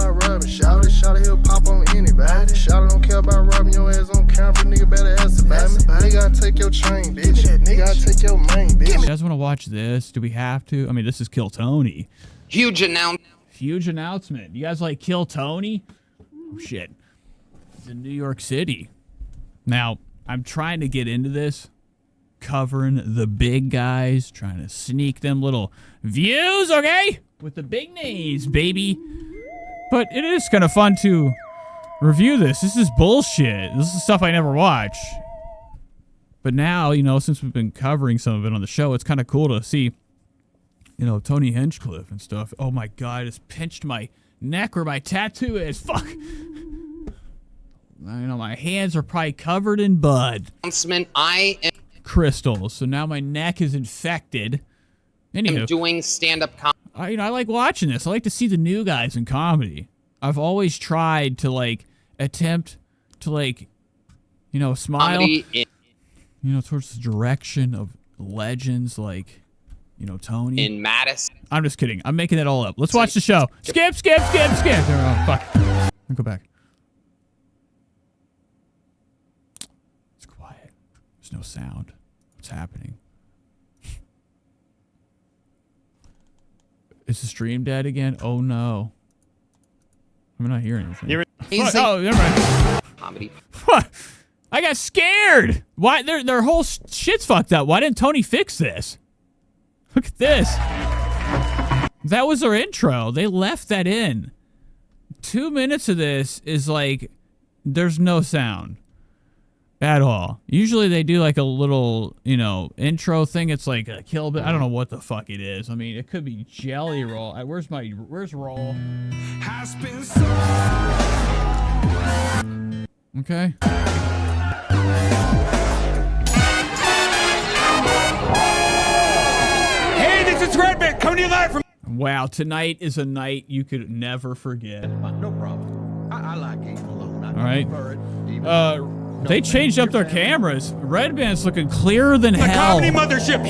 about robbing. Shout it, he'll pop on anybody. Shout it, don't care about robbing your ass on camera. Nigga better ask about me. Nigga, I take your chain, bitch. Nigga, I take your main, bitch. You guys want to watch this? Do we have to? I mean, this is Kill Tony. Huge announcement. You guys like Kill Tony? Oh, shit. It's in New York City. Now, I'm trying to get into this, covering the big guys, trying to sneak them little views, okay? With the big names, baby. But it is kind of fun to review this. This is bullshit. This is stuff I never watch. But now, you know, since we've been covering some of it on the show, it's kind of cool to see, you know, Tony Hinchcliffe and stuff. Oh my God, I just pinched my neck where my tattoo is. Fuck. You know, my hands are probably covered in blood. Crystals. So now my neck is infected. Anywho, I'm doing stand-up comedy. You know, I like watching this. I like to see the new guys in comedy. I've always tried to, like, attempt to, like, you know, smile, you know, towards the direction of legends like, you know, Tony. In Madison. I'm just kidding. I'm making it all up. Let's watch the show. Skip. Oh, fuck. I'll go back. It's quiet. There's no sound. What's happening? Is the stream dead again? Oh, no. I'm not hearing anything. Oh, never mind. Comedy. What? I got scared. Why? Their whole shit's fucked up. Why didn't Tony fix this? Look at this. That was their intro. They left that in. 2 minutes of this is like, there's no sound at all. Usually they do like a little, you know, intro thing. It's like a kill bit. I don't know what the fuck it is. I mean, it could be Jelly Roll. Where's Roll? Okay. Hey, this is Redban coming to you live from. Wow, tonight is a night you could never forget. No problem. I like Game Alone. All right. They changed up their cameras. Redban's looking clearer than hell. The comedy mothership.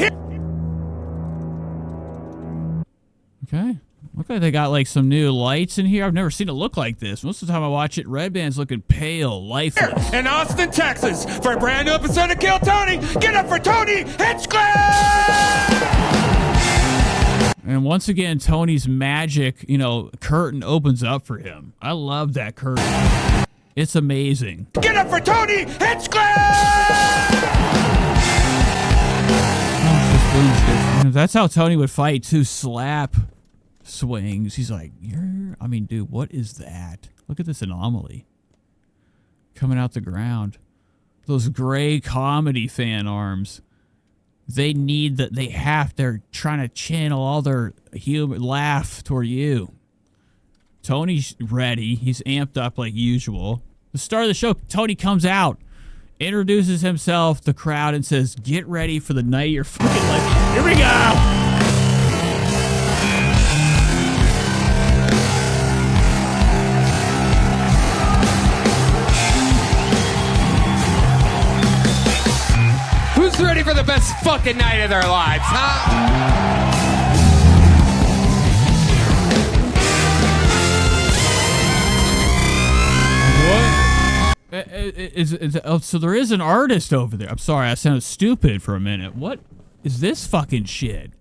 Okay. Look like they got like some new lights in here. I've never seen it look like this. Most of the time I watch it, Redban's looking pale, lifeless. In Austin, Texas, for a brand new episode of Kill Tony, get up for Tony Hinchcliffe! And once again, Tony's magic, you know, curtain opens up for him. I love that curtain. It's amazing. Get up for Tony Hinchcliffe! That's how Tony would fight too. Slap swings. He's like, I mean, dude, what is that? Look at this anomaly coming out the ground. Those gray comedy fan arms. They need that. They're trying to channel all their human laugh toward you. Tony's ready. He's amped up like usual. The start of the show, Tony comes out, introduces himself, the crowd, and says, "Get ready for the night you're fucking like." Here we go. Who's ready for the best fucking night of their lives, huh? So there is an artist over there. I'm sorry, I sounded stupid for a minute. What is this fucking shit?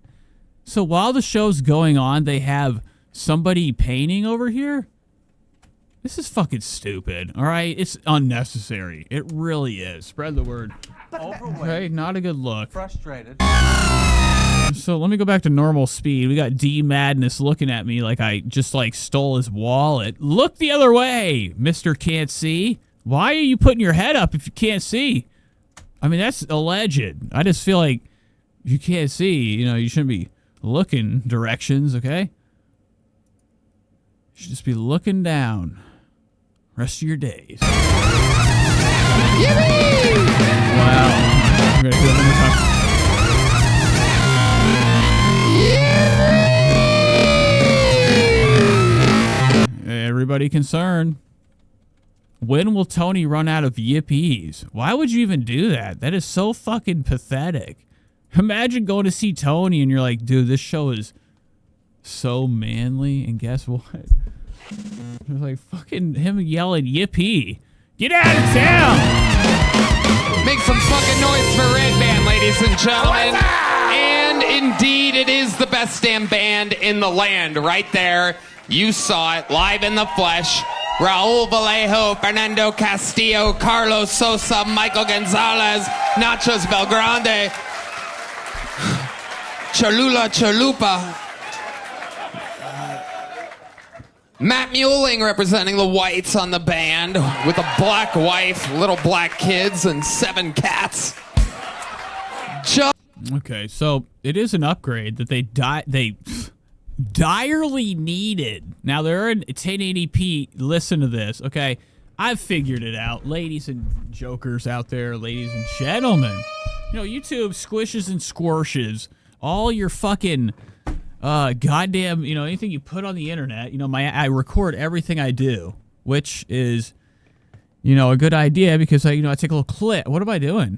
So while the show's going on, they have somebody painting over here? This is fucking stupid, all right? It's unnecessary. It really is. Spread the word. Okay, not a good look. Frustrated. So let me go back to normal speed. We got D Madness looking at me like I just like stole his wallet. Look the other way, Mr. Can't See. Why are you putting your head up if you can't see? I mean, that's alleged. I just feel like if you can't see, you know, you shouldn't be looking directions, okay? You should just be looking down. Rest of your days. Wow. I'm gonna do it one more time. Everybody concerned. When will Tony run out of yippies? Why would you even do that? That is so fucking pathetic. Imagine going to see Tony and you're like, dude, this show is so manly. And guess what? It was like fucking him yelling yippee. Get out of town! Make some fucking noise for Redban, ladies and gentlemen. And indeed, it is the best damn band in the land right there. You saw it live in the flesh. Raul Vallejo, Fernando Castillo, Carlos Sosa, Michael Gonzalez, Nachos Belgrande, Cholula Chalupa, Matt Muelling representing the whites on the band with a black wife, little black kids, and 7 cats. Okay, so it is an upgrade that they direly needed. Now they're in 1080p. Listen to this, okay? I've figured it out, ladies and jokers out there, ladies and gentlemen. You know, YouTube squishes and squishes all your fucking goddamn, you know, anything you put on the internet. You know, I record everything I do, which is, you know, a good idea because I take a little clip. What am I doing?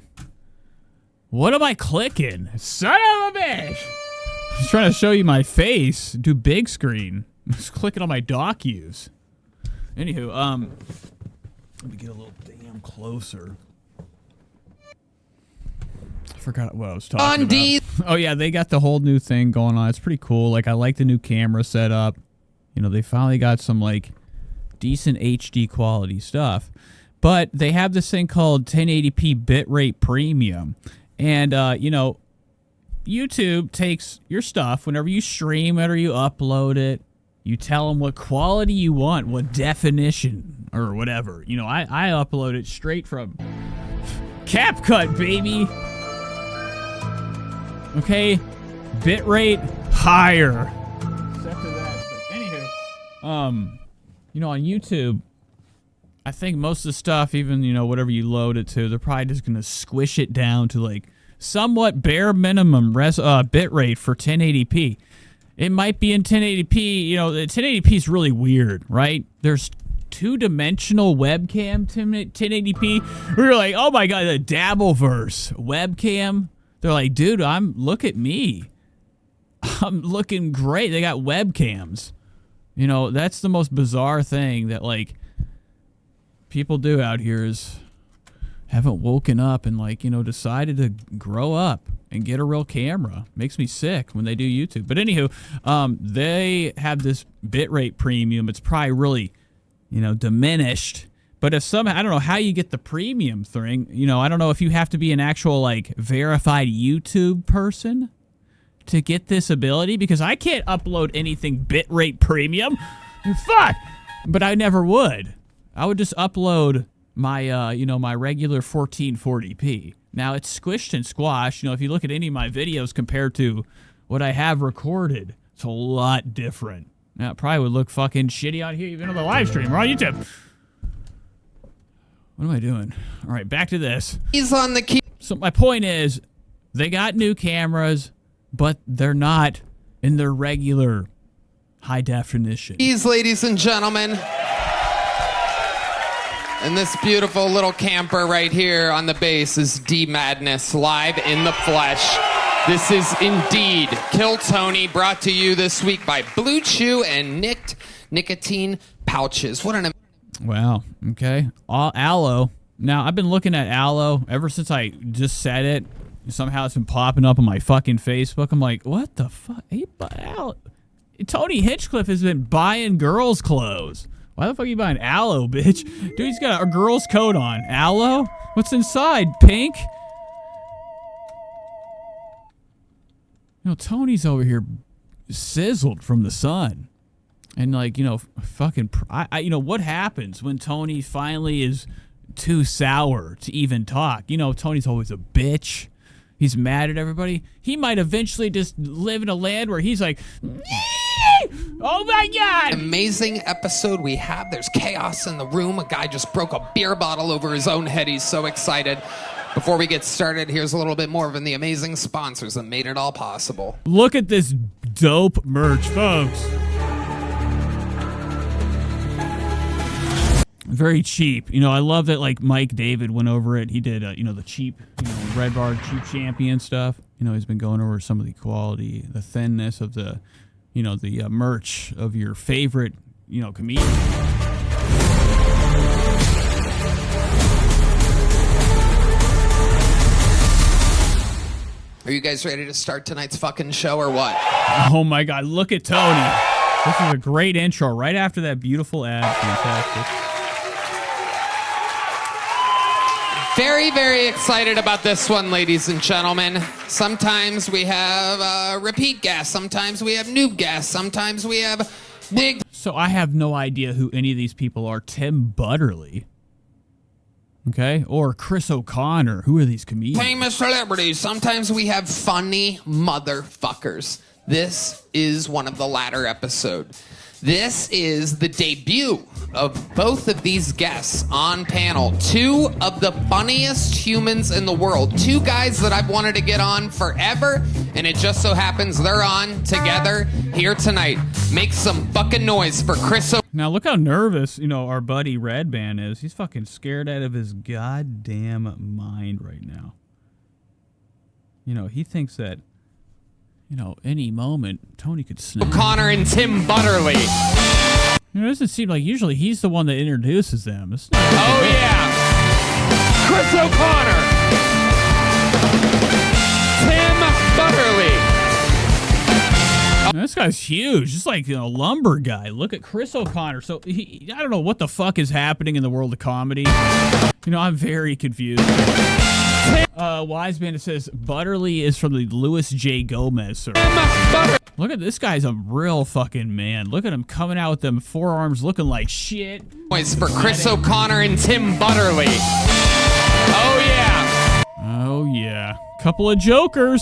What am I clicking? Son of a bitch! I was trying to show you my face. Do big screen. I was clicking on my docus. Anywho, let me get a little damn closer. I forgot what I was talking about. Oh yeah, they got the whole new thing going on. It's pretty cool. Like, I like the new camera setup. You know, they finally got some like decent HD quality stuff. But they have this thing called 1080p bitrate premium. And you know, YouTube takes your stuff whenever you stream it or you upload it. You tell them what quality you want, what definition or whatever. You know, I upload it straight from CapCut, baby. Okay, bitrate higher. Except for that. But anywho, you know, on YouTube, I think most of the stuff, even, you know, whatever you load it to, they're probably just gonna squish it down to like somewhat bare minimum bitrate for 1080p. It might be in 1080p. You know, the 1080p is really weird, right? There's two-dimensional webcam 1080p. We were like, oh my god, the Dabbleverse webcam. They're like, dude, look at me. I'm looking great. They got webcams. You know, that's the most bizarre thing that like people do out here is haven't woken up and like, you know, decided to grow up and get a real camera. Makes me sick when they do YouTube. But anywho, they have this bitrate premium. It's probably really, you know, diminished. But if somehow, I don't know how you get the premium thing. You know, I don't know if you have to be an actual like verified YouTube person to get this ability, because I can't upload anything bitrate premium. Fuck. But I never would. I would just upload my, you know, my regular 1440p. Now, it's squished and squashed. You know, if you look at any of my videos compared to what I have recorded, it's a lot different. Now, it probably would look fucking shitty on here, even on the live stream or on YouTube. What am I doing? All right, back to this. He's on the key. So my point is, they got new cameras, but they're not in their regular high definition. Ladies and gentlemen. And this beautiful little camper right here on the bass is D Madness, live in the flesh. This is indeed Kill Tony, brought to you this week by Blue Chew and Nicotine Pouches. What an... Wow, okay. Aloe. Now, I've been looking at aloe ever since I just said it. Somehow it's been popping up on my fucking Facebook. I'm like, what the fuck? Tony Hinchcliffe has been buying girls' clothes. Why the fuck are you buying aloe, bitch? Dude, he's got a girl's coat on. Aloe? What's inside? Pink? You know, Tony's over here sizzled from the sun. And like, you know, fucking... you know, what happens when Tony finally is too sour to even talk? You know, Tony's always a bitch. He's mad at everybody. He might eventually just live in a land where he's like... Oh my god! Amazing episode we have. There's chaos in the room. A guy just broke a beer bottle over his own head. He's so excited. Before we get started, here's a little bit more from the amazing sponsors that made it all possible. Look at this dope merch, folks. Very cheap. You know, I love that, like, Mike David went over it. He did, you know, the cheap, you know, Red Bar cheap champion stuff. You know, he's been going over some of the quality, the thinness of the... You know, the merch of your favorite comedian. Are you guys ready to start tonight's fucking show or what? Oh my God, look at Tony. This is a great intro right after that beautiful ad. Fantastic. Very, very excited about this one, ladies and gentlemen. Sometimes we have repeat guests. Sometimes we have noob guests. Sometimes we have big... So I have no idea who any of these people are. Tim Butterly. Okay? Or Chris O'Connor. Who are these comedians? famous celebrities. Sometimes we have funny motherfuckers. This is one of the latter episodes. This is the debut of both of these guests on panel. Two of the funniest humans in the world. Two guys that I've wanted to get on forever, and it just so happens they're on together here tonight. Make some fucking noise for Chris O. Now look how nervous, our buddy Redban is. He's fucking scared out of his goddamn mind right now. He thinks that, any moment Tony could snap. O'Connor and Tim Butterly. It doesn't seem like usually he's the one that introduces them. Oh yeah, Chris O'Connor, Tim Butterly. This guy's huge. Just like a lumber guy. Look at Chris O'Connor. So I don't know what the fuck is happening in the world of comedy. I'm very confused. Wise Man, it says Butterly is from the Louis J. Gomez circle. Look at this guy's a real fucking man. Look at him coming out with them forearms looking like shit. Noise for Chris O'Connor and Tim Butterly. Oh yeah. Oh yeah. Couple of jokers.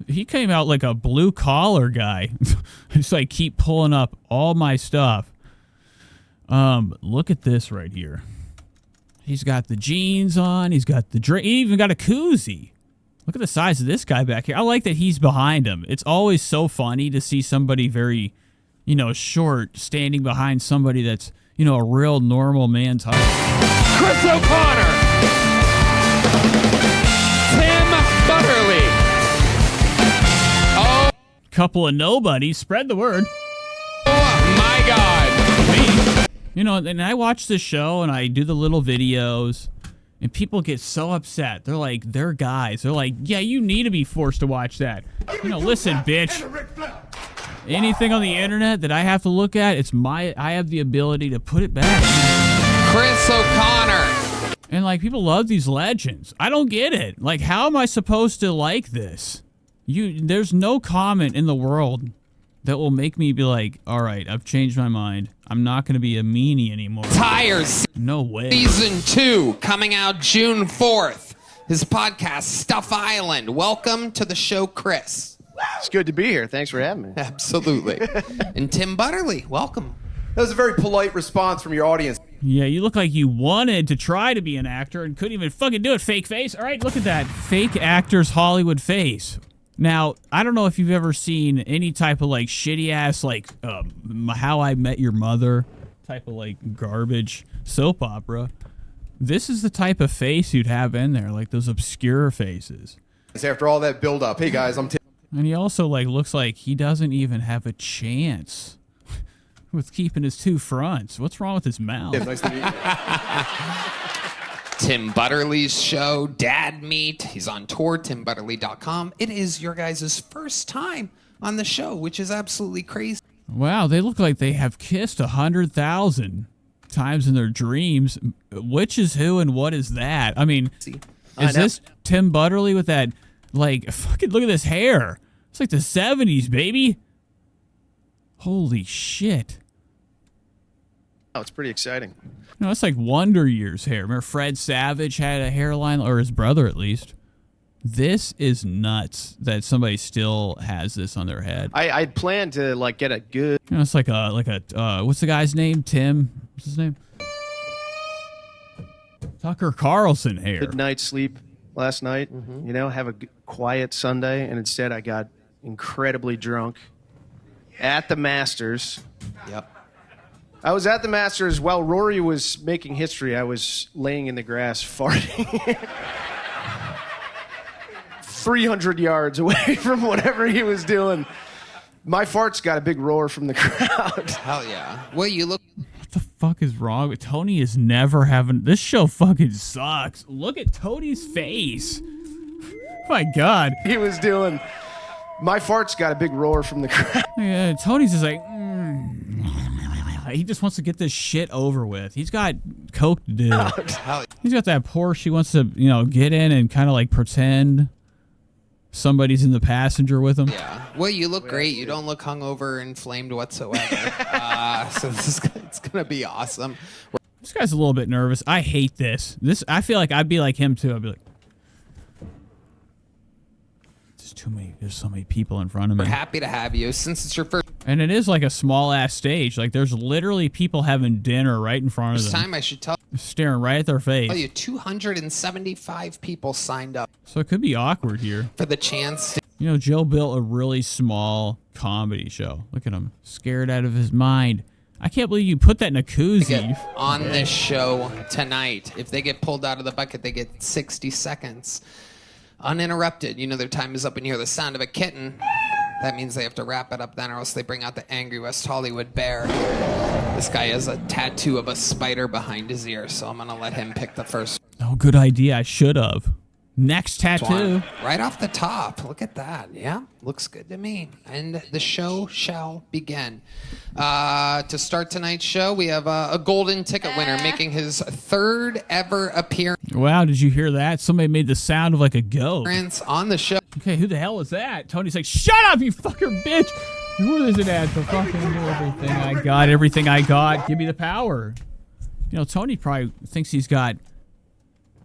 He came out like a blue collar guy. Just like keep pulling up all my stuff. Look at this right here. He's got the jeans on. He's got the drink. He even got a koozie. Look at the size of this guy back here. I like that he's behind him. It's always so funny to see somebody very, short standing behind somebody that's, a real normal man type. Chris O'Connor. Tim Butterly. Oh. Couple of nobodies. Spread the word. Oh my God. And I watch this show and I do the little videos and people get so upset. They're like, they're guys. They're like, yeah, you need to be forced to watch that. Listen, bitch. Anything on the internet that I have to look at, I have the ability to put it back. Chris O'Connor. And people love these legends. I don't get it. How am I supposed to like this? There's no comment in the world that will make me be like, all right, I've changed my mind. I'm not going to be a meanie anymore. Tires. No way. Season 2 coming out June 4th. His podcast, Stuff Island. Welcome to the show, Chris. It's good to be here. Thanks for having me. Absolutely. And Tim Butterly, welcome. That was a very polite response from your audience. Yeah, you look like you wanted to try to be an actor and couldn't even fucking do it, fake face. All right, look at that. Fake actor's Hollywood face. Now, I don't know if you've ever seen any type of shitty ass How I Met Your Mother type of garbage soap opera. This is the type of face you'd have in there, those obscure faces. After all that build up, hey guys, I'm Tim. And he also looks like he doesn't even have a chance with keeping his two fronts. What's wrong with his mouth? Nice to meet you. Tim Butterly's show, Dad Meet. He's on tour, timbutterly.com. It is your guys' first time on the show, which is absolutely crazy. Wow, they look like they have kissed 100,000 times in their dreams. Which is who and what is that? I mean, is this Tim Butterly with that, fucking look at this hair. It's like the 70s, baby. Holy shit. Oh, it's pretty exciting. That's like Wonder Years hair. Remember Fred Savage had a hairline, or his brother at least. This is nuts that somebody still has this on their head. I'd planned to get a good. It's like a what's the guy's name? Tim. What's his name? Tucker Carlson hair. Good night's sleep last night. Have a quiet Sunday, and instead I got incredibly drunk at the Masters. Yep. I was at the Masters while Rory was making history. I was laying in the grass farting 300 yards away from whatever he was doing. My farts got a big roar from the crowd. Hell yeah. Well, you look. What the fuck is wrong with Tony? Is never having this show. Fucking sucks. Look at Tony's face. My God. He was doing. My farts got a big roar from the crowd. Yeah, Tony's just like. He just wants to get this shit over with. He's got coke to do. He's got that Porsche. He wants to, get in and kind of like pretend somebody's in the passenger with him. Yeah. Well, you look great. You don't look hungover, inflamed whatsoever. So it's gonna be awesome. This guy's a little bit nervous. I hate this. I feel like I'd be like him too. I'd be like, there's so many people in front of me. We're happy to have you since it's your first And it is like a small ass stage. Like there's literally people having dinner right in front of them. time. I should tell Staring right at their face. you, 275 people signed up So it could be awkward here. for the chance to Joe built a really small comedy show. Look at him, scared out of his mind. I can't believe you put that in a koozie. get on this show tonight. If they get pulled out of the bucket, they get 60 seconds. Uninterrupted. Their time is up and you hear the sound of a kitten. That means they have to wrap it up then, or else they bring out the angry West Hollywood bear. This guy has a tattoo of a spider behind his ear, so I'm going to let him pick the first Oh, good idea. I should have. Next tattoo. one. Right off the top. Look at that. Yeah, looks good to me. And the show shall begin. To start tonight's show, we have a golden ticket winner making his third ever appearance Wow, did you hear that? Somebody made the sound of like a goat. on the show. Okay, who the hell is that? Tony's like, shut up, you fucking bitch. Who is it at? The fucking everything I got. Give me the power. Tony probably thinks he's got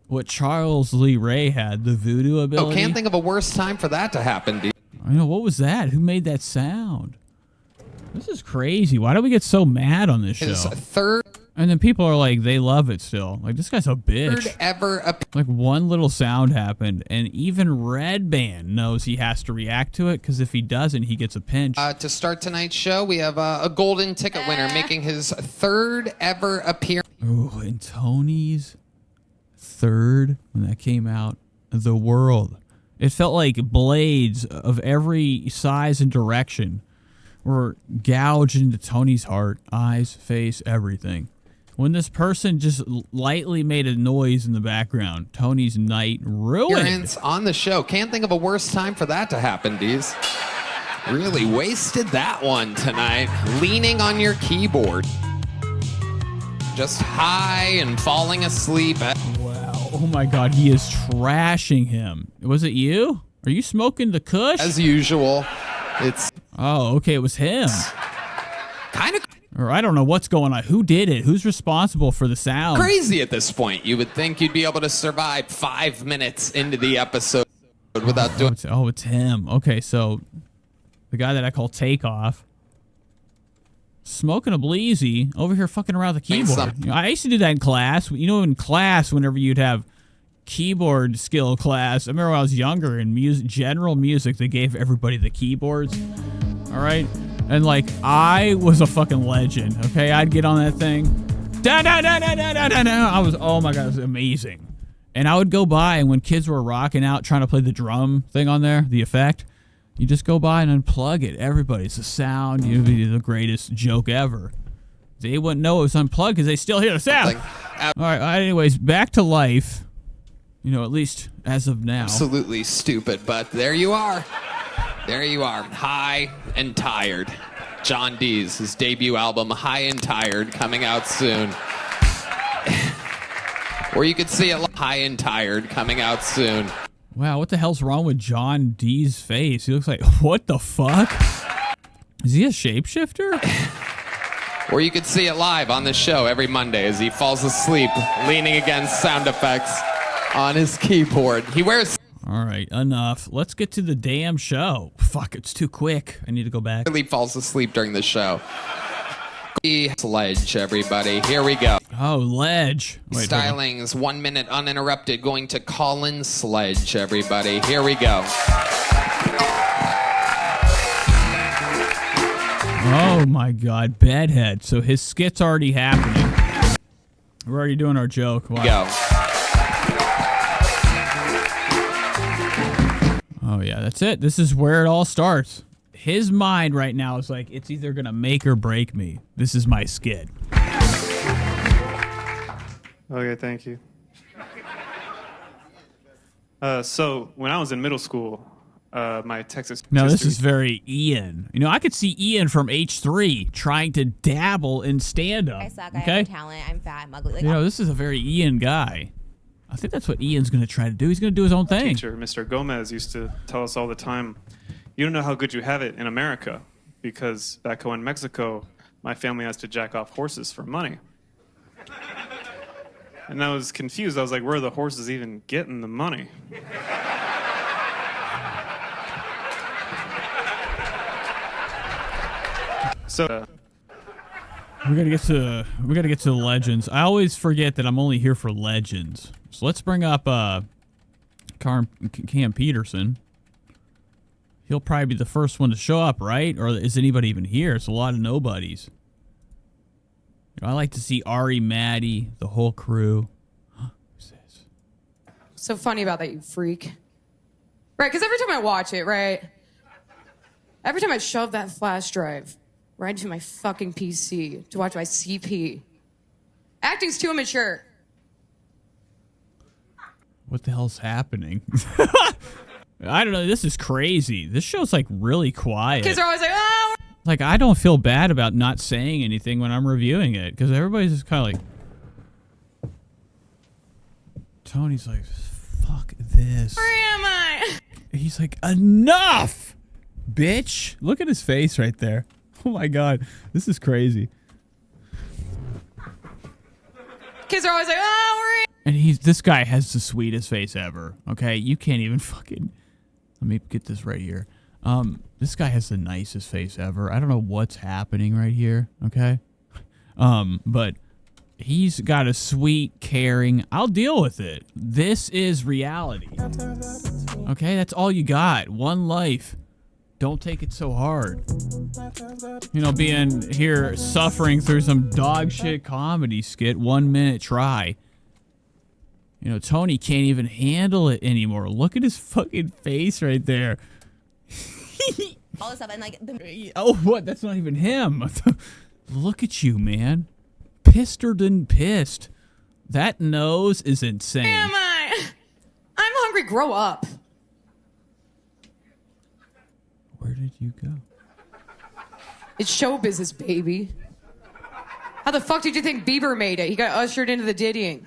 what Charles Lee Ray had, the voodoo ability. Oh, can't think of a worse time for that to happen, dude. What was that? Who made that sound? This is crazy. Why do we get so mad on this show? His third And then people are like, they love it still. Like, this guy's a bitch. ever Like, one little sound happened, and even Redban knows he has to react to it, because if he doesn't, he gets a pinch. to start tonight's show, we have a golden ticket winner making his third ever appearance. Oh, and Tony's third, when that came out, the world. It felt like blades of every size and direction were gouged into Tony's heart, eyes, face, everything. When this person just lightly made a noise in the background, Tony's night ruined. On the show. Can't think of a worse time for that to happen, Deez. Really wasted that one tonight. Leaning on your keyboard. Just high and falling asleep. Wow. Oh my God, he is trashing him. Was it you? Are you smoking the kush? As usual, it's Oh, okay, it was him. kind of Or I don't know what's going on. Who did it? Who's responsible for the sound? crazy at this point. You would think you'd be able to survive 5 minutes into the episode without doing. It's him. Okay, so the guy that I call Takeoff, smoking a bleezy, over here fucking around the keyboard. I used to do that in class. In class, whenever you'd have keyboard skill class, I remember when I was younger in general music, they gave everybody the keyboards. All right. And like, I was a fucking legend. Okay. I'd get on that thing. I was, oh my God, it was amazing. And I would go by, and when kids were rocking out trying to play the drum thing on there, the effect, you just go by and unplug it. Everybody's the sound. You'd be the greatest joke ever. They wouldn't know it was unplugged because they still hear the sound. All right. Anyways, back to life. At least as of now. Absolutely stupid, but there you are. There you are, high and tired. John Deez, his debut album, High and Tired, coming out soon. Or you could see it, High and Tired, coming out soon. Wow, what the hell's wrong with John D's face? He looks like, what the fuck? Is he a shapeshifter? Or you could see it live on the show every Monday as he falls asleep, leaning against sound effects on his keyboard. He wears... All right, enough. Let's get to the damn show. Fuck, it's too quick. I need to go back. Really falls asleep during the show. Sledge, everybody. Here we go. Oh, Ledge. Wait, Stylings, 1 minute uninterrupted, going to Colin Sledge, everybody. Here we go. Oh my God, Bedhead. So his skit's already happening. We're already doing our joke. Wow. Go. Oh yeah, that's it. This is where it all starts. his mind right now is like, it's either gonna make or break me. This is my skit. Okay, thank you. So when I was in middle school, my Texas No, this history- is very Ian. You know, I could see Ian from H3 trying to dabble in stand-up. I suck. I Okay? have no talent. I'm fat. I'm ugly. Like, You know, this is a very Ian guy. I think that's what Ian's going to try to do. He's going to do his own thing. teacher, Mr. Gomez, used to tell us all the time, you don't know how good you have it in America, because back home in Mexico, my family has to jack off horses for money. And I was confused. I was like, where are the horses even getting the money? So We gotta get to the legends. I always forget that I'm only here for legends. So let's bring up Cam Peterson. He'll probably be the first one to show up, right? Or is anybody even here? It's a lot of nobodies. You know, I like to see Ari, Maddie, the whole crew. Who's this? So funny about that, you freak. Right, because every time I watch it, right? Every time I shove that flash drive right into my fucking PC to watch my CP, acting's too immature. What the hell's happening? I don't know. This is crazy. This show's like really quiet. Kids are always like, oh. Like, I don't feel bad about not saying anything when I'm reviewing it, because everybody's just kind of like... Tony's like, fuck this. Where am I? He's like, enough, bitch. Look at his face right there. Oh my god, this is crazy. Kids are always like, oh, And this guy has the sweetest face ever. Okay, you can't even fucking... Let me get this right here. This guy has the nicest face ever. I don't know what's happening right here. Okay, but he's got a sweet, caring... I'll deal with it. This is reality. Okay, that's all you got. One life. Don't take it so hard. You know, being here suffering through some dog shit comedy skit, 1 minute try. You know, Tony can't even handle it anymore. Look at his fucking face right there. all this stuff and like Oh, what? That's not even him. Look at you, man. Pisser than pissed. That nose is insane. where am I? I'm hungry. Grow up. Where did you go? It's show business, baby. How the fuck did you think Bieber made it? He got ushered into the diddying.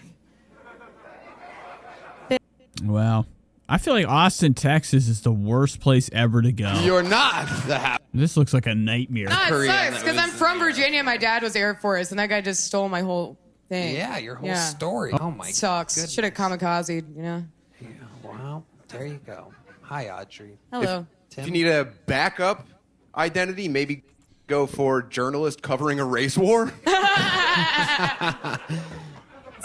Wow. I feel like Austin, Texas is the worst place ever to go. You're not the happy. This looks like a nightmare. Ah, it Korean, sucks that because I'm was- from Virginia. My dad was Air Force, and that guy just stole my whole thing. Yeah, your whole Yeah. story. Oh my Sucks. goodness. Should have kamikazed, you know? Yeah, well, there you go. Hi, Audrey. Hello. If you need a backup identity, maybe go for journalist covering a race war. That's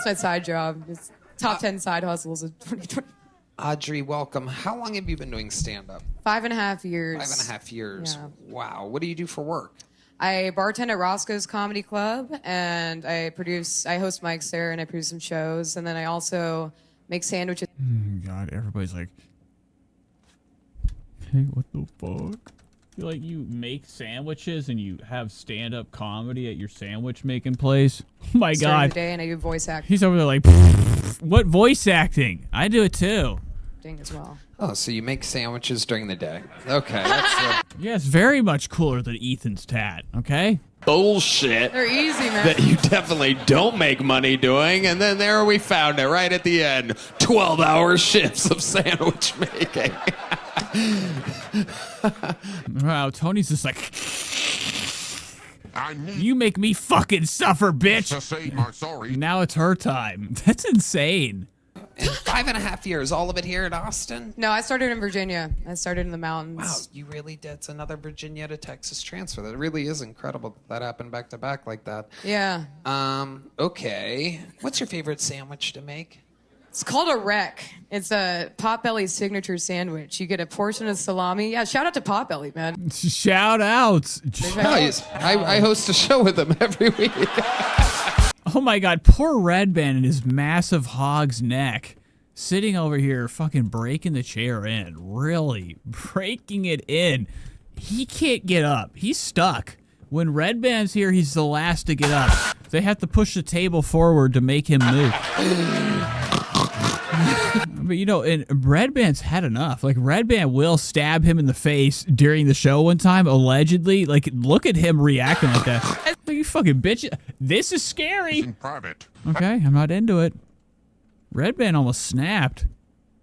my side job. It's top 10 side hustles of 2020. Audrey, welcome. How long have you been doing stand-up? 5.5 years. 5.5 years. Yeah. Wow. What do you do for work? I bartend at Roscoe's Comedy Club, and I host mics there, and I produce some shows, and then I also make sandwiches. God, everybody's like, hey, what the fuck? You you make sandwiches and you have stand-up comedy at your sandwich making place? Oh my during god. the day, and I do voice acting He's over there like, what voice acting? I do it too. as well. Oh, so you make sandwiches during the day. Okay. That's Yeah, it's very much cooler than Ethan's tat, okay? bullshit They're easy, man. that you definitely don't make money doing. And then there we found it right at the end. 12-hour shifts of sandwich making. Wow, Tony's just like, you make me fucking suffer, bitch. To say my sorry. Now it's her time. That's insane. In 5.5 years, all of it here in Austin? No, I started in Virginia. I started in the mountains. Wow, you really did. It's another Virginia to Texas transfer. That really is incredible that happened back to back like that. Yeah. Okay. What's your favorite sandwich to make? It's called a wreck. It's a Potbelly signature sandwich. You get a portion of salami. Yeah, shout out to Potbelly, man. Shout outs. Nice. I host a show with them every week. Oh my god, poor Redban and his massive hog's neck. Sitting over here fucking breaking the chair in. Really breaking it in. he can't get up. He's stuck. When Redban's here, he's the last to get up. They have to push the table forward to make him move. But, you know, and Redban's had enough. Like, Redban will stab him in the face during the show one time, allegedly. Like, look at him reacting like that. Like, you fucking bitch. This is scary. In private. Okay, I'm not into it. Redban almost snapped.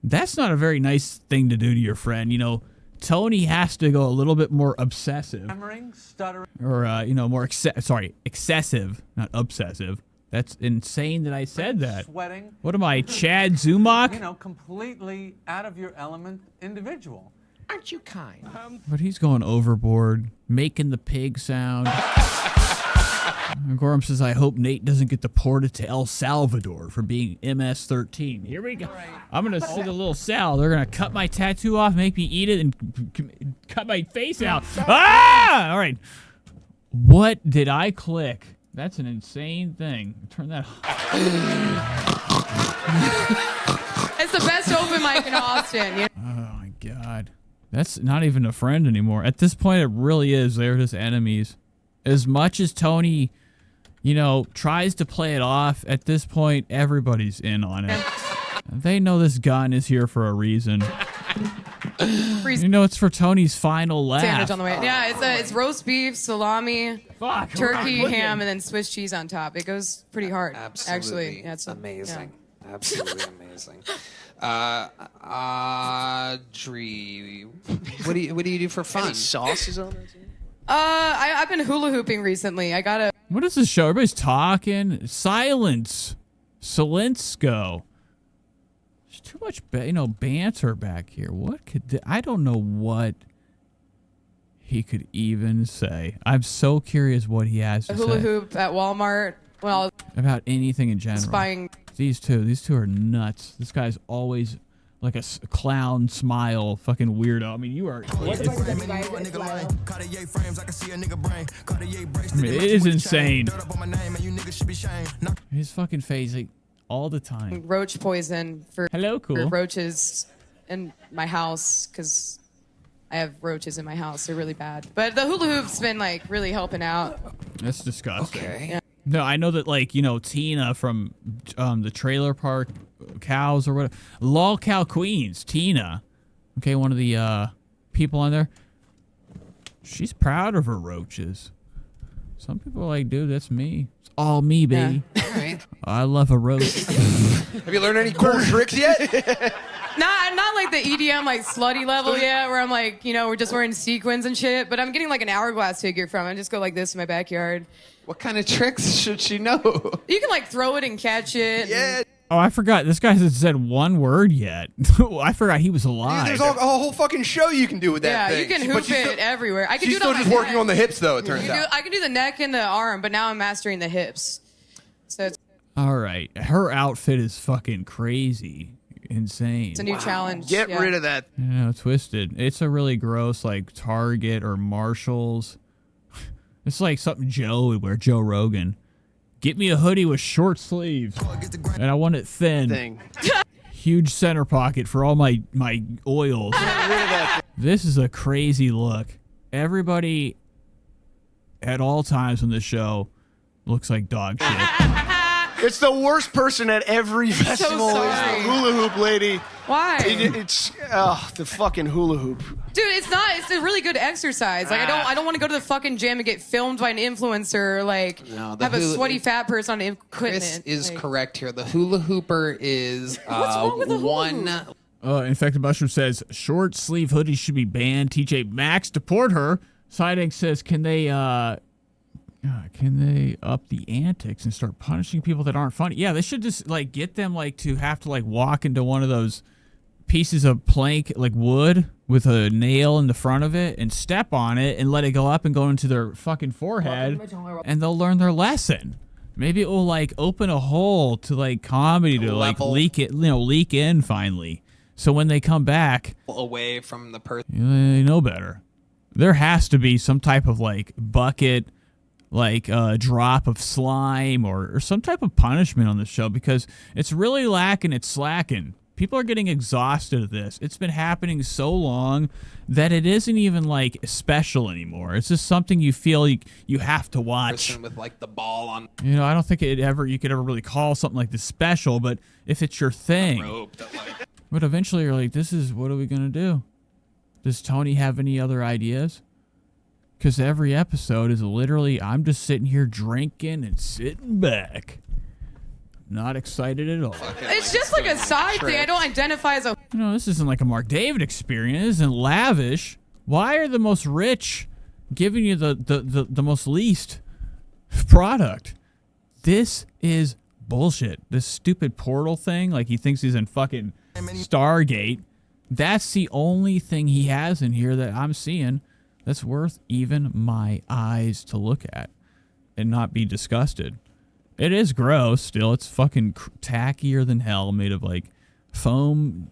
That's not a very nice thing to do to your friend. You know, Tony has to go a little bit more obsessive. Stuttering. Or, you know, more excessive, not obsessive. That's insane that I said that. Sweating. What am I, Chad Zumach? You know, completely out of your element individual. Aren't you kind? But he's going overboard, making the pig sound. Gorham says, I hope Nate doesn't get deported to El Salvador for being MS-13. Here we go. I'm going to see the little cell. They're going to cut my tattoo off, make me eat it, and cut my face out. Ah! All right. What did I click? That's an insane thing. Turn that off. It's the best open mic in Austin. You know? Oh, my God. That's not even a friend anymore. At this point, it really is. They're just enemies. As much as Tony, you know, tries to play it off, at this point, everybody's in on it. They know this gun is here for a reason. You know, it's for Tony's final laugh. Sandwich on the way. Yeah, it's roast beef, salami, turkey, ham, and then Swiss cheese on top. It goes pretty hard. Absolutely Actually, yeah, it's amazing. Yeah. Absolutely amazing. Audrey, what do you do for fun? Any sauces on that? I've been hula hooping recently. I gotta. What is this show? Everybody's talking. Silence. Selensko. There's too much, banter back here. What could I don't know what he could even say. I'm so curious what he has to Hula say hoop at Walmart. Well, about anything in general. spying. These two are nuts. This guy's always like a clown smile, fucking weirdo. I mean, you are. It is insane. His fucking face, like, all the time. Roach poison for roaches in my house because I have roaches in my house. They're really bad. But the hula hoop's been like really helping out. That's disgusting. Okay. Yeah. No, I know that, like, you know, Tina from the Trailer Park Cows or whatever. Lol Cow Queens, Tina. Okay, one of the people on there. She's proud of her roaches. Some people are like, dude, that's me. It's all me, baby. All right. I love a roach. Have you learned any cool tricks yet? Not like the EDM like slutty level yet, where I'm like, you know, we're just wearing sequins and shit. But I'm getting like an hourglass figure from it. I just go like this in my backyard. What kind of tricks should she know? You can like throw it and catch it. Yeah. Oh, I forgot. This guy hasn't said one word yet. I forgot he was alive. There's a whole fucking show you can do with that thing. You can hoop it everywhere. I can she's do it still just working on the hips, though, it turns out. I can do the neck and the arm, but now I'm mastering the hips. So it's All right. Her outfit is fucking crazy. Insane. a new challenge. Get rid of that. You know, twisted. It's a really gross, like, Target or Marshalls. It's like something Joe would wear, Joe Rogan. Get me a hoodie with short sleeves. And I want it thin. Huge center pocket for all my oils. This is a crazy look. Everybody at all times on this show looks like dog shit. It's the worst person at every festival. sorry. Is the hula hoop lady. Why? It's the fucking hula hoop. Dude, it's not. It's a really good exercise. Like I don't want to go to the fucking gym and get filmed by an influencer. Or, like have a sweaty fat person on equipment. Chris is like, correct here. The hula hooper is What's wrong with the hula hoop? Infected Mushroom says short sleeve hoodies should be banned. TJ Maxx deport her. Siding says, can they up the antics and start punishing people that aren't funny? Yeah, they should just like get them like to have to like walk into one of those pieces of plank, like wood with a nail in the front of it, and step on it and let it go up and go into their fucking forehead, and they'll learn their lesson. Maybe it will like open a hole to like comedy to like leak in finally. So when they come back away from the person, they know better. There has to be some type of like bucket, like a drop of slime or some type of punishment on the show, because it's really lacking. It's slacking. People are getting exhausted of this. It's been happening so long that it isn't even like special anymore. It's just something you feel you have to watch. Person with like the ball on You know, I don't think you could ever really call something like this special, but if it's your thing. rope that like But eventually you're like, what are we going to do? Does Tony have any other ideas? Because every episode is literally, I'm just sitting here drinking and sitting back. Not excited at all. It's just like a side thing. I don't identify as a. You know, this isn't like a Mark David experience. This isn't lavish. Why are the most rich giving you the most least product? This is bullshit. This stupid portal thing, like he thinks he's in fucking Stargate. That's the only thing he has in here that I'm seeing that's worth even my eyes to look at and not be disgusted. It is gross still. It's fucking tackier than hell, made of like foam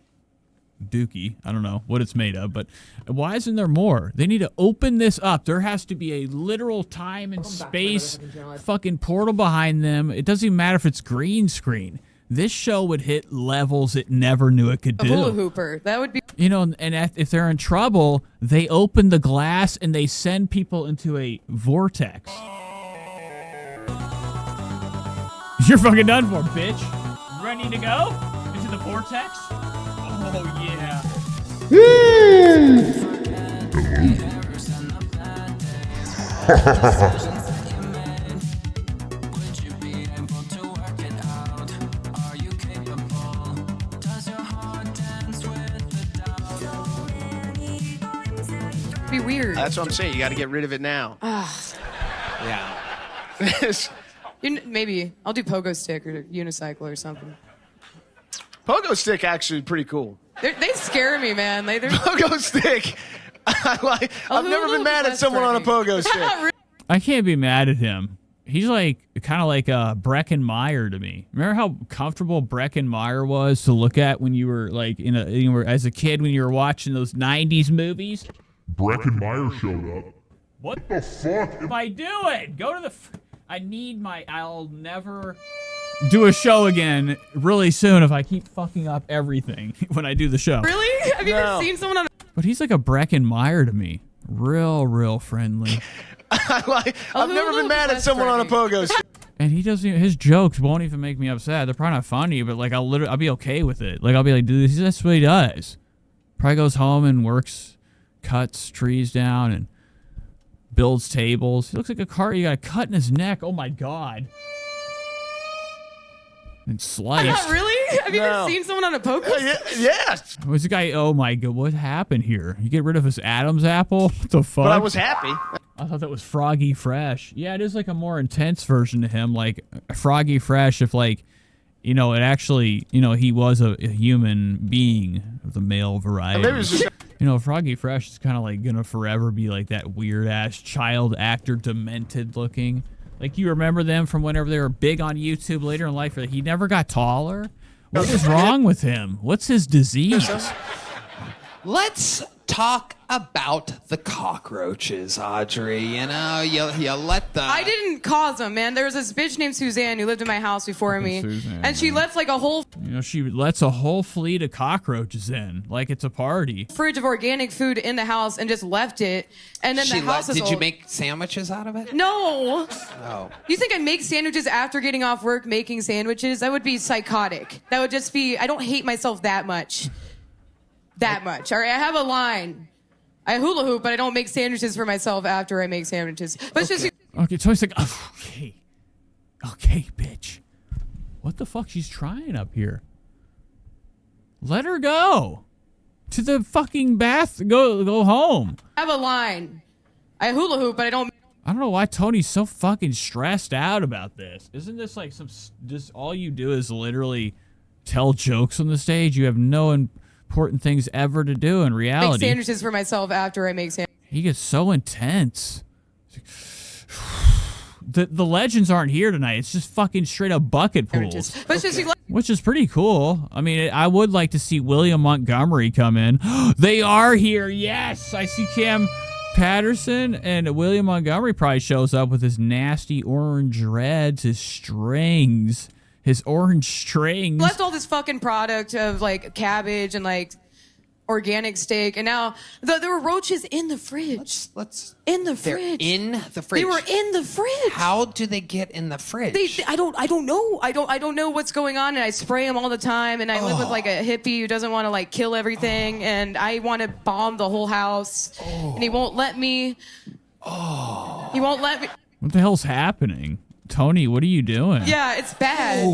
dookie. I don't know what it's made of, but why isn't there more? They need to open this up. There has to be a literal time and space fucking portal behind them. It doesn't even matter if it's green screen. This show would hit levels it never knew it could do. A hula hooper. That would be. You know, and if they're in trouble, they open the glass and they send people into a vortex. You're fucking done for, bitch. Ready to go? Into the vortex? Oh, yeah. Be weird. That's what I'm saying. You got to get rid of it now. yeah. Maybe I'll do pogo stick or unicycle or something. Pogo stick actually pretty cool. They scare me, man. They're Pogo stick. I've never been mad at someone on a pogo stick. I can't be mad at him. He's like kind of like Breckin Meyer to me. Remember how comfortable Breckin Meyer was to look at when you were like as a kid when you were watching those '90s movies? Breckin Meyer showed up. What the fuck am I doing? Go to the. I'll never do a show again really soon if I keep fucking up everything when I do the show. Really? Have you ever seen someone on? But he's like a Breckin Meyer to me. Real friendly. I've never been mad at someone on a pogo stick. And he doesn't even, his jokes won't even make me upset. They're probably not funny, but like I'll be okay with it. Like I'll be like, dude, that's what he does. Probably goes home and works, cuts trees down and builds tables. He looks like a car. You got a cut in his neck. Oh my god. And sliced. Really? Have you ever seen someone on a pogo stick? Yes. Was the guy? Oh my god, what happened here? You get rid of his Adam's apple? What the fuck? But I was happy. I thought that was Froggy Fresh. Yeah, it is like a more intense version of him, like Froggy Fresh. If like, you know, it actually, you know, he was a human being of the male variety. Maybe it was just. You know, Froggy Fresh is kind of like gonna forever be like that weird ass child actor, demented looking. Like you remember them from whenever they were big on YouTube later in life. He never got taller. What is wrong with him? What's his disease? Let's talk about the cockroaches, Audrey. You know, you let the... I didn't cause them, man. There was this bitch named Suzanne who lived in my house before me. Suzanne, and she left like a whole... You know, she lets a whole fleet of cockroaches in, like it's a party. Fridge of organic food in the house and just left it. And then the house is Did you old. make sandwiches out of it? No. Oh. You think I make sandwiches after getting off work making sandwiches? That would be psychotic. That would just be... I don't hate myself that much. That much. All right, I have a line. I hula hoop, but I don't make sandwiches for myself after I make sandwiches. But it's just... Okay, so he's like, oh, okay, bitch. What the fuck? She's trying up here. Let her go to the fucking bath. Go home. I have a line. I hula hoop, but I don't... I don't know why Tony's so fucking stressed out about this. Isn't this like just all you do is literally tell jokes on the stage? You have no important things ever to do in reality. Make sandwiches for myself after I make sandwiches. He gets so intense. The legends aren't here tonight. It's just fucking straight up bucket pools. But it's just, Which is pretty cool. I mean, I would like to see William Montgomery come in. They are here. Yes. I see Cam Patterson, and William Montgomery probably shows up with his nasty orange dreads, his strings, his orange strings. Left all this fucking product of like cabbage and like organic steak, and now there were roaches in the fridge. Let's in the they're fridge. in the fridge. They were in the fridge. How do they get in the fridge? I don't know. I don't know what's going on, and I spray them all the time. And I live with like a hippie who doesn't want to like kill everything, and I want to bomb the whole house, and he won't let me. He won't let me. What the hell's happening, Tony? What are you doing? Yeah, it's bad.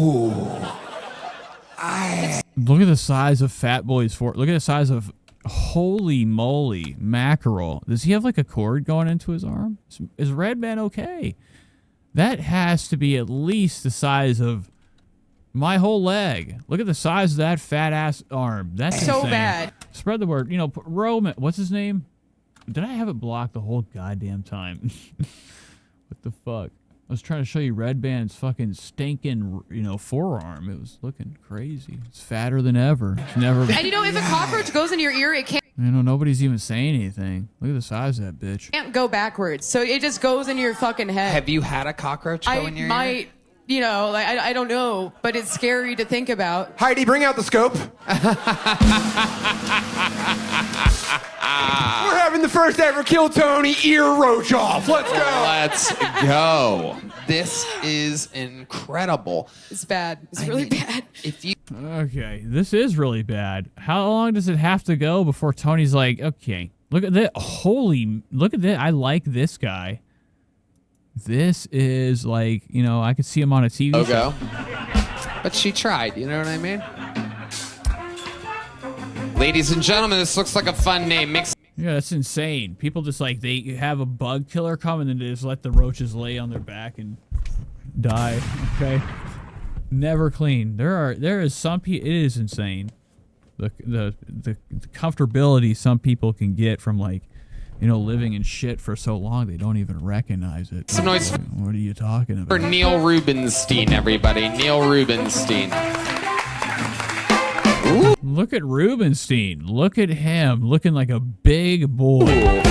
Look at the size of Fat Boy's fork. Look at the size of, holy moly, mackerel. Does he have like a cord going into his arm? Is Redban okay? That has to be at least the size of my whole leg. Look at the size of that fat ass arm. That's so insane. bad. Spread the word. You know, Roman. What's his name? Did I have it blocked the whole goddamn time? What the fuck? I was trying to show you Redban's fucking stinking, forearm. It was looking crazy. It's fatter than ever. It's never. And you know, if a cockroach goes in your ear, it can't. Nobody's even saying anything. Look at the size of that bitch. Can't go backwards, so it just goes in your fucking head. Have you had a cockroach go in your ear? I might, I don't know, but it's scary to think about. Heidi, bring out the scope. We're having the first ever Kill Tony ear roach off. Let's go. Let's go. This is incredible. It's bad. It's really bad. Okay, this is really bad. How long does it have to go before Tony's like, okay, look at that. Look at that. I like this guy. This is like, I could see him on a TV show. But she tried, you know what I mean? Ladies and gentlemen, this looks like a fun name. Yeah, that's insane. People just like, they have a bug killer come and then they just let the roaches lay on their back and die. Okay? Never clean. There is some people, it is insane. The comfortability some people can get from like, living in shit for so long they don't even recognize it. Some noise. What are you talking about? For Neil Rubenstein, everybody. Neil Rubenstein. Ooh. Look at Rubenstein. Look at him looking like a big boy.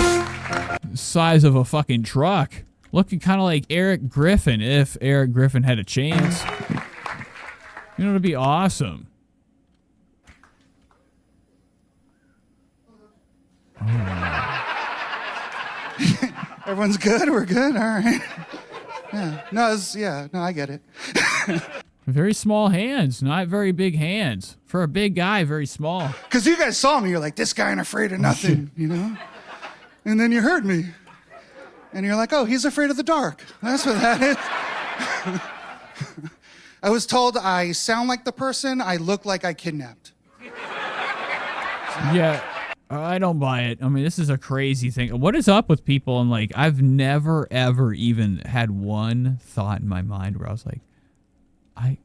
Size of a fucking truck. Looking kind of like Eric Griffin if Eric Griffin had a chance. It'd be awesome. Everyone's good? We're good? All right. Yeah. No, I get it. Very small hands, not very big hands. For a big guy, very small. Because you guys saw me, you're like, this guy ain't afraid of nothing, And then you heard me. And you're like, oh, he's afraid of the dark. That's what that is. I was told I sound like the person I look like I kidnapped. Yeah, I don't buy it. I mean, this is a crazy thing. What is up with people? And like, I've never, ever even had one thought in my mind where I was like,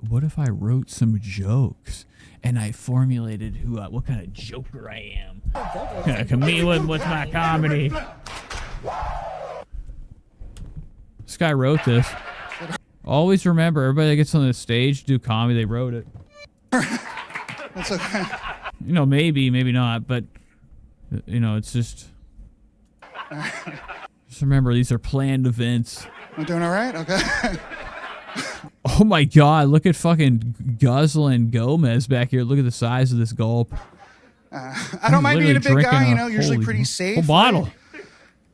what if I wrote some jokes and I formulated what kind of joker I am? Kind of chameleon with my comedy. This guy wrote this. Always remember, everybody that gets on the stage to do comedy, they wrote it. That's okay. Maybe not, but it's just. Just remember, these are planned events. I'm doing all right? Okay. Oh my God, look at fucking Guzlin Gomez back here. Look at the size of this gulp. I don't mind being a big guy, usually pretty safe. Whole bottle. Right?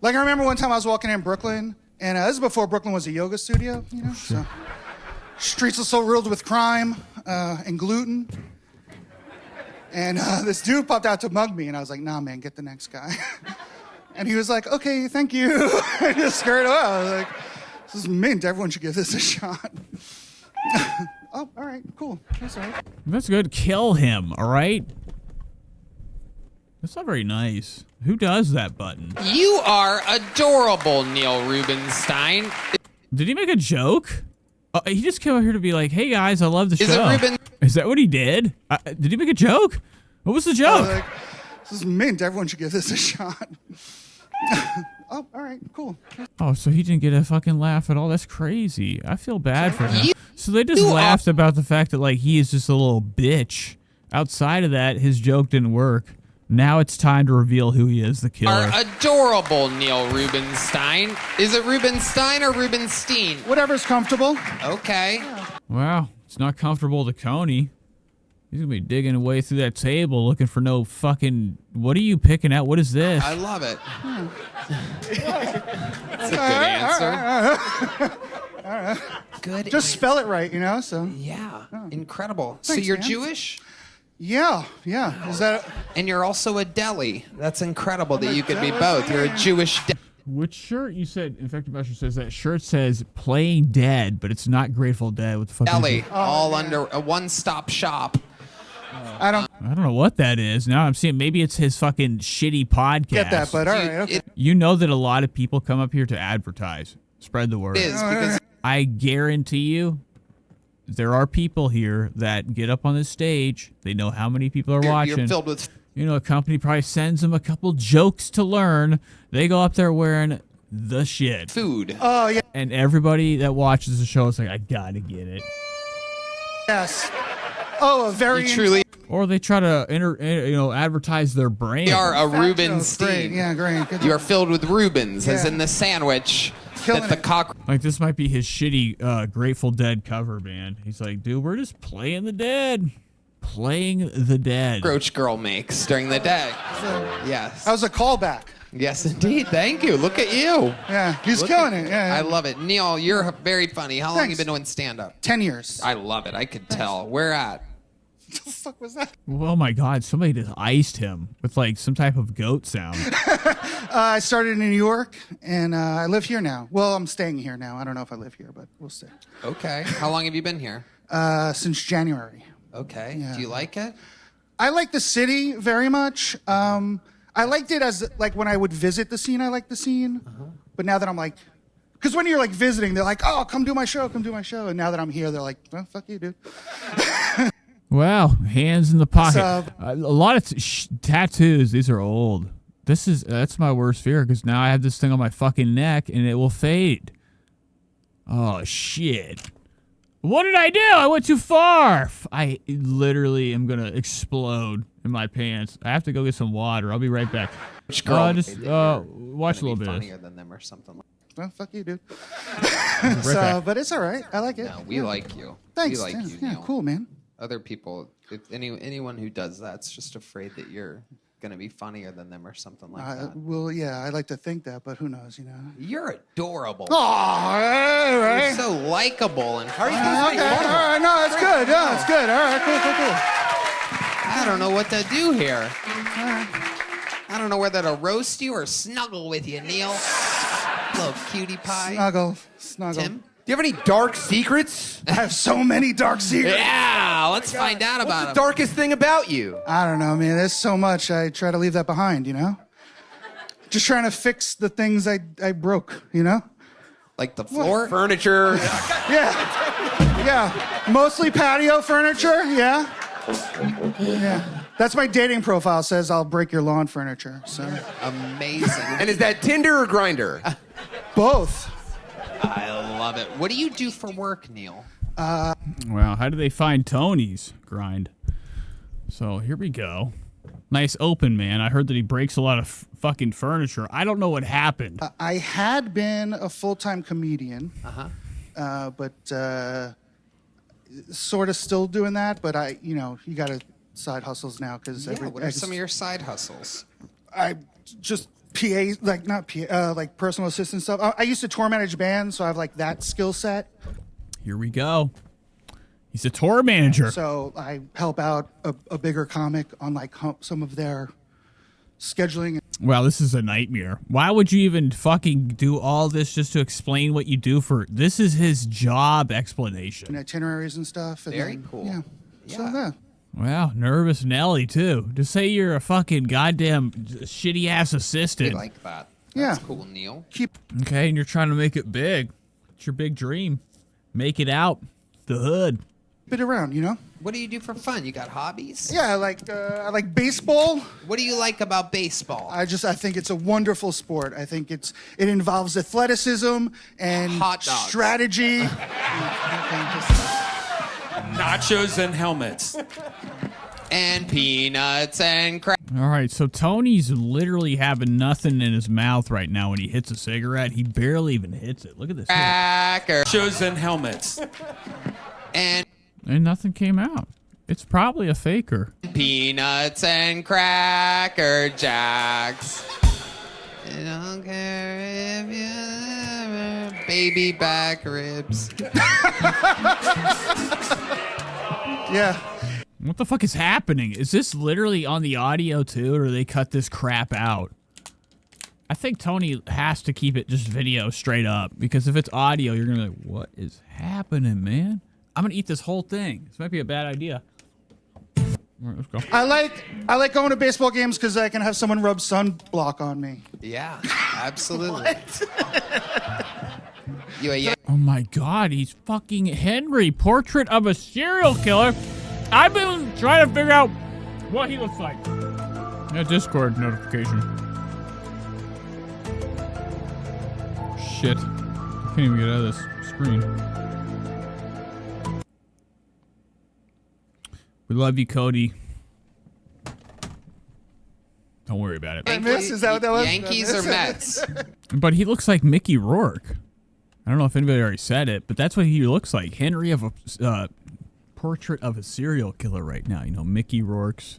Like I remember one time I was walking in Brooklyn, and this is before Brooklyn was a yoga studio, so streets are so riddled with crime and gluten. And this dude popped out to mug me, and I was like, nah, man, get the next guy. And he was like, okay, thank you. I just scurried away. I was like, this is mint. Everyone should give this a shot. Oh, all right, cool. That's all right. That's good. Kill him, all right? That's not very nice. Who does that button? You are adorable, Neil Rubenstein. Did he make a joke? He just came out here to be like, hey guys, I love the show. Is that what he did? Did he make a joke? What was the joke? Like, this is mint. Everyone should give this a shot. Oh, all right, cool. Oh, so he didn't get a fucking laugh at all? That's crazy. I feel bad for him. So they just laughed about the fact that, like, he is just a little bitch. Outside of that, his joke didn't work. Now it's time to reveal who he is, the killer. Are adorable, Neil Rubenstein. Is it Rubenstein or Rubenstein? Whatever's comfortable. Okay. Wow. It's not comfortable to Tony. He's gonna be digging away through that table looking for no fucking. What are you picking out? What is this? I love it. That's a good answer. Good. Just spell it right, you know. So Yeah, incredible. So Thanks, you're man. Jewish? yeah. Is that? And you're also a deli. That's incredible that you could be both. You're a Jewish deli. Which shirt you said? Infected Buster says that shirt says "Playing Dead," but it's not Grateful Dead. What the fuck? Is it? All under a one-stop shop. I don't know what that is. Now I'm seeing maybe it's his fucking shitty podcast. get that, but all right. Okay. You know that a lot of people come up here to advertise. Spread the word. It is because I guarantee you, there are people here that get up on the stage. They know how many people are watching. you're filled with You know, a company probably sends them a couple jokes to learn. They go up there wearing the shit. food. Oh yeah. And everybody that watches the show is like, I gotta get it. Yes. Oh, a very You truly Or they try to advertise their brand. are a Great. Rubenstein. Yeah, great. Good You are filled with Rubens, as Yeah. in the sandwich Killing that the it. cock. Like, this might be his shitty Grateful Dead cover band. He's like, dude, we're just playing the dead. Playing the dead. Roach Girl makes during the day. Yes. That was a callback. Yes, indeed. Thank you. Look at you. Yeah, he's Look killing at- it. Yeah. I love it. Neil, you're very funny. How long have you Thanks. been doing stand-up? 10 years. I love it. I could tell. Where at? What the fuck was that? Oh my God, somebody just iced him with like some type of goat sound. I started in New York, and I live here now. Well, I'm staying here now. I don't know if I live here, but we'll stay. Okay. How long have you been here? Since January. Okay. Yeah. Do you like it? I like the city very much. I liked it as, like, when I would visit the scene, I liked the scene. But now that I'm like, because when you're like visiting, they're like, oh, come do my show. And now that I'm here, they're like, well, fuck you, dude. Wow, hands in the pocket. So- A lot of tattoos. These are old. That's my worst fear because now I have this thing on my fucking neck and it will fade. Oh shit! What did I do? I went too far. I literally am gonna explode in my pants. I have to go get some water. I'll be right back. Just watch a little bit. Funnier than them or something. Well, fuck you, dude. back. But it's all right. I like it. No, we like you. Thanks. We like you, Yeah, Neil. cool, man. Other people, if anyone who does that's just afraid that you're gonna be funnier than them or something like that. Well, yeah, I like to think that, but who knows, you know? You're adorable. Oh, all right. You're so likable and Okay, all right, no, it's good. Yeah, it's good. All right, cool. I don't know what to do here. I don't know whether to roast you or snuggle with you, Neil. Little cutie pie. Snuggle. Tim? Do you have any dark secrets? I have so many dark secrets. Yeah, let's find out What's about the them. darkest thing about you? I don't know, man. There's so much. I try to leave that behind, you know? Just trying to fix the things I broke, you know? Like the floor? Furniture. Yeah. Mostly patio furniture, yeah. Yeah. That's my dating profile says I'll break your lawn furniture. So Amazing. And is that Tinder or Grinder? both. I love it. What do you do for work, Neil? Wow, how do they find Tony's grind? So here we go. Nice open, man. I heard that he breaks a lot of fucking furniture. I don't know what happened. I had been a full-time comedian. But sort of still doing that, but you got to side hustles now because What are some of your side hustles? I just PA, like not PA, like personal assistant stuff. I used to tour manage bands, so I have like that skill set. Here we go. He's a tour manager. So I help out a bigger comic on like some of their scheduling. Wow, this is a nightmare. Why would you even fucking do all this just to explain what you do for... This is his job explanation. And itineraries and stuff. And Very then, cool. Yeah. So Yeah. Wow, nervous Nelly, too. To say you're a fucking goddamn shitty-ass assistant. We like that. Yeah. That's cool, Neil. Okay, and you're trying to make it big. It's your big dream. Make it out the hood. Bit around, you know? What do you do for fun? You got hobbies? Yeah, I like baseball. What do you like about baseball? I think it's a wonderful sport. I think it involves athleticism and Hot dogs. strategy. Nachos and helmets. And peanuts and crap. All right, so Tony's literally having nothing in his mouth right now when he hits a cigarette. He barely even hits it. Look at this. Cracker. Nachos and helmets. And And nothing came out. It's probably a faker. Peanuts and Cracker Jacks. I don't care if you baby back ribs. Yeah. What the fuck is happening? Is this literally on the audio too, or do they cut this crap out? I think Tony has to keep it just video straight up, because if it's audio, you're gonna be like, what is happening, man? I'm gonna eat this whole thing. This might be a bad idea. All right, let's go. I like going to baseball games because I can have someone rub sunblock on me. Yeah, absolutely. Yeah. Oh my god, he's fucking Henry, portrait of a serial killer. I've been trying to figure out what he looks like. Yeah, Discord notification. Shit. I can't even get out of this screen. We love you, Cody. Don't worry about it. Is that what that was? Yankees or Mets? But he looks like Mickey Rourke. I don't know if anybody already said it, but that's what he looks like. Henry of a portrait of a serial killer right now. You know, Mickey Rourke's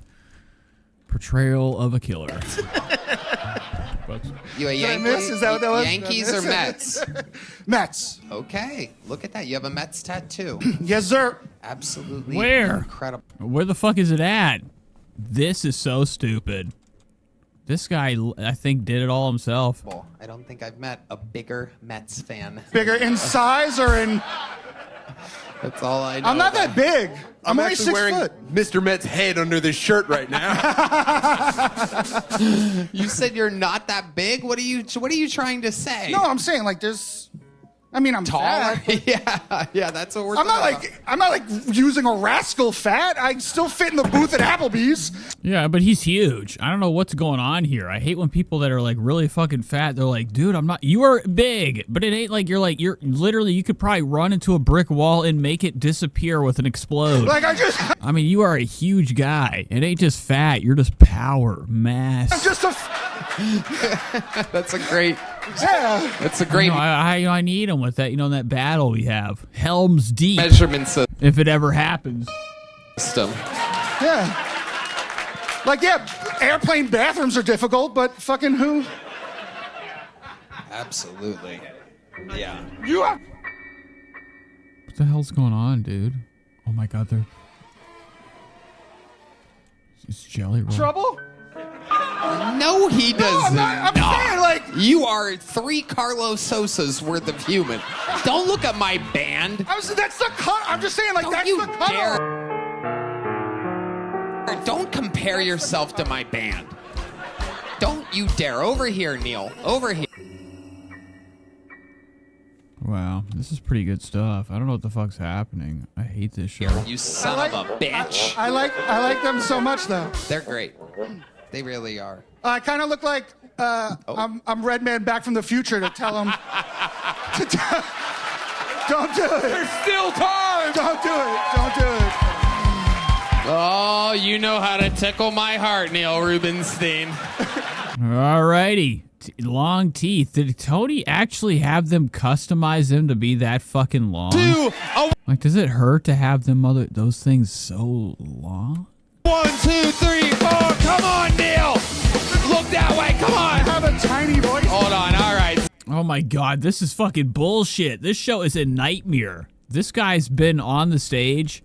portrayal of a killer. You a Yankees? Is that what that was? Yankees or Mets? Mets. Okay, look at that. You have a Mets tattoo. Yes, sir. Absolutely Where? incredible. Where the fuck is it at? This is so stupid. This guy, I think, did it all himself. I don't think I've met a bigger Mets fan. Bigger in size or in... That's all I know. I'm not that big. I'm only actually 6 wearing foot. Mr. Met's head under this shirt right now. You said you're not that big? What are you trying to say? No, I'm saying like there's... I mean, I'm taller. fat. Yeah, that's what we're I'm not talking like I'm not like using a rascal fat. I still fit in the booth at Applebee's. Yeah, but he's huge. I don't know what's going on here. I hate when people that are like really fucking fat, they're like, dude, I'm not, you are big, but it ain't like you're literally, you could probably run into a brick wall and make it disappear with an explode. Like I mean, you are a huge guy. It ain't just fat. You're just power, mass. I'm just a... That's a great... Yeah. That's a great... I need him with that, you know, in that battle we have. Helm's Deep. Measurements of... If it ever happens. System. Yeah. Like, yeah, airplane bathrooms are difficult, but fucking who? Absolutely. Yeah. You are... What the hell's going on, dude? Oh my god, they're... It's jelly roll. Trouble? No, he doesn't. I'm saying, like... You are 3 Carlos Sosas worth of human. Don't look at my band. That's the cut. I'm just saying, like, Don't that's you the cut. Don't compare yourself to my band. Don't you dare. Over here, Neil. Over here. Wow, this is pretty good stuff. I don't know what the fuck's happening. I hate this show. You son of a bitch. I like them so much, though. They're great. They really are. I kind of look like I'm Redman back from the future to tell him don't do it. There's still time. Don't do it. Don't do it. Oh, you know how to tickle my heart, Neil Rubenstein. Alrighty. Long teeth. Did Tony actually have them customize them to be that fucking long? Like, does it hurt to have them those things so long? 1, 2, 3, 4. Come on, Neil. Look that way. Come on. I have a tiny voice. Hold on. All right. Oh my god, this is fucking bullshit. This show is a nightmare. This guy's been on the stage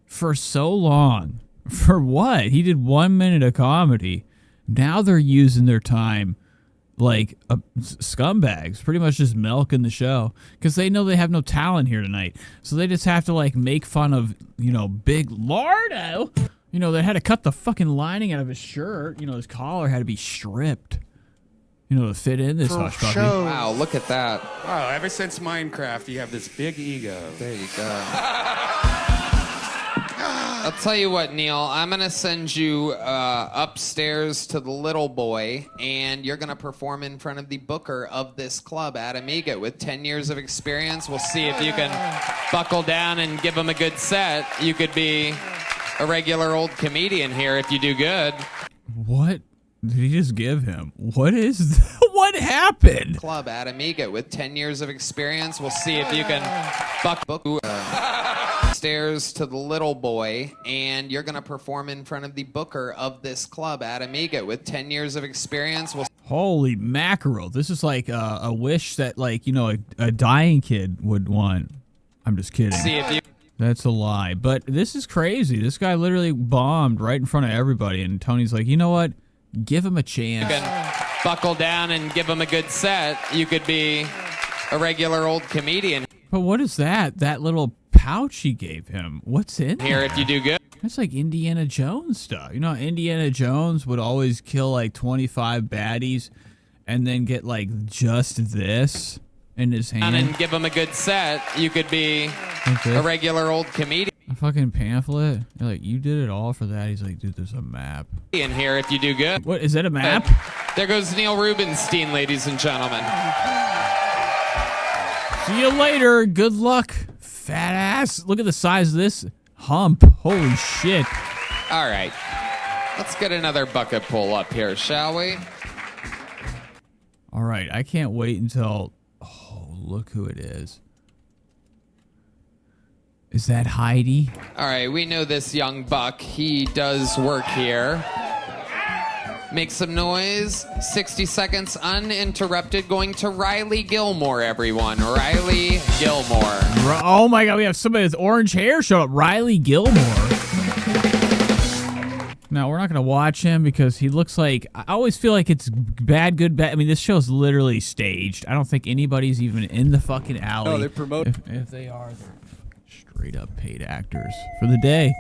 for so long. For what? He did 1 minute of comedy. Now they're using their time like scumbags, pretty much just milking the show because they know they have no talent here tonight. So they just have to like make fun of, you know, Big Lardo. You know, they had to cut the fucking lining out of his shirt. You know, his collar had to be stripped, you know, to fit in this hush puppy. Wow, look at that. Wow, ever since Minecraft, you have this big ego. There you go. I'll tell you what, Neil. I'm going to send you upstairs to the little boy, and you're going to perform in front of the booker of this club, Adam Egget, with 10 years of experience. We'll see if you can buckle down and give him a good set. You could be a regular old comedian here if you do good. What did he just give him? What is what happened? Club, Adam Egget, with 10 years of experience. We'll see if you can buck. upstairs to the little boy, and you're going to perform in front of the booker of this club, Adam Egat, with 10 years of experience. Holy mackerel. This is like a wish that, like, you know, a dying kid would want. I'm just kidding. See if you... That's a lie. But this is crazy. This guy literally bombed right in front of everybody, and Tony's like, you know what? Give him a chance. You can buckle down and give him a good set. You could be a regular old comedian. But what is that? That little pouch he gave him. What's in Here there? if you do good. That's like Indiana Jones stuff. You know, Indiana Jones would always kill like 25 baddies and then get like just this in his hand. And give him a good set. You could be a regular old comedian. A fucking pamphlet. You're like, you did it all for that. He's like, dude, there's a map. In here if you do good. What, is that a map? There goes Neil Rubenstein, ladies and gentlemen. See you later. Good luck, fat ass. Look at the size of this hump. Holy shit. All right. Let's get another bucket pull up here, shall we? All right. I can't wait until... Oh, look who it is. Is that Heidi? All right. We know this young buck. He does work here. Make some noise. 60 seconds uninterrupted. Going to Riley Gilmore, everyone. Riley Gilmore. Oh my God, we have somebody with orange hair show up. Riley Gilmore. Now, we're not going to watch him because he looks like... I always feel like it's bad, good, bad. I mean, this show's literally staged. I don't think anybody's even in the fucking alley. Oh, they promote... If they are, they're straight up paid actors for the day.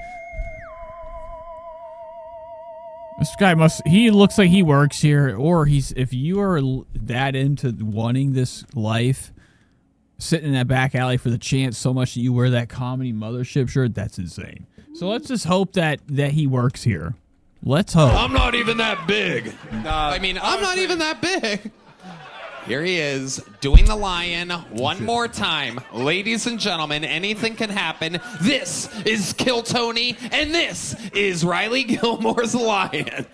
This guy he looks like he works here, or if you are that into wanting this life, sitting in that back alley for the chance so much that you wear that comedy mothership shirt, that's insane. So let's just hope that he works here. Let's hope. I'm not even that big. I mean, I'm not even that big. Here he is, doing the lion one more time. Ladies and gentlemen, anything can happen. This is Kill Tony, and this is Riley Gilmore's lion.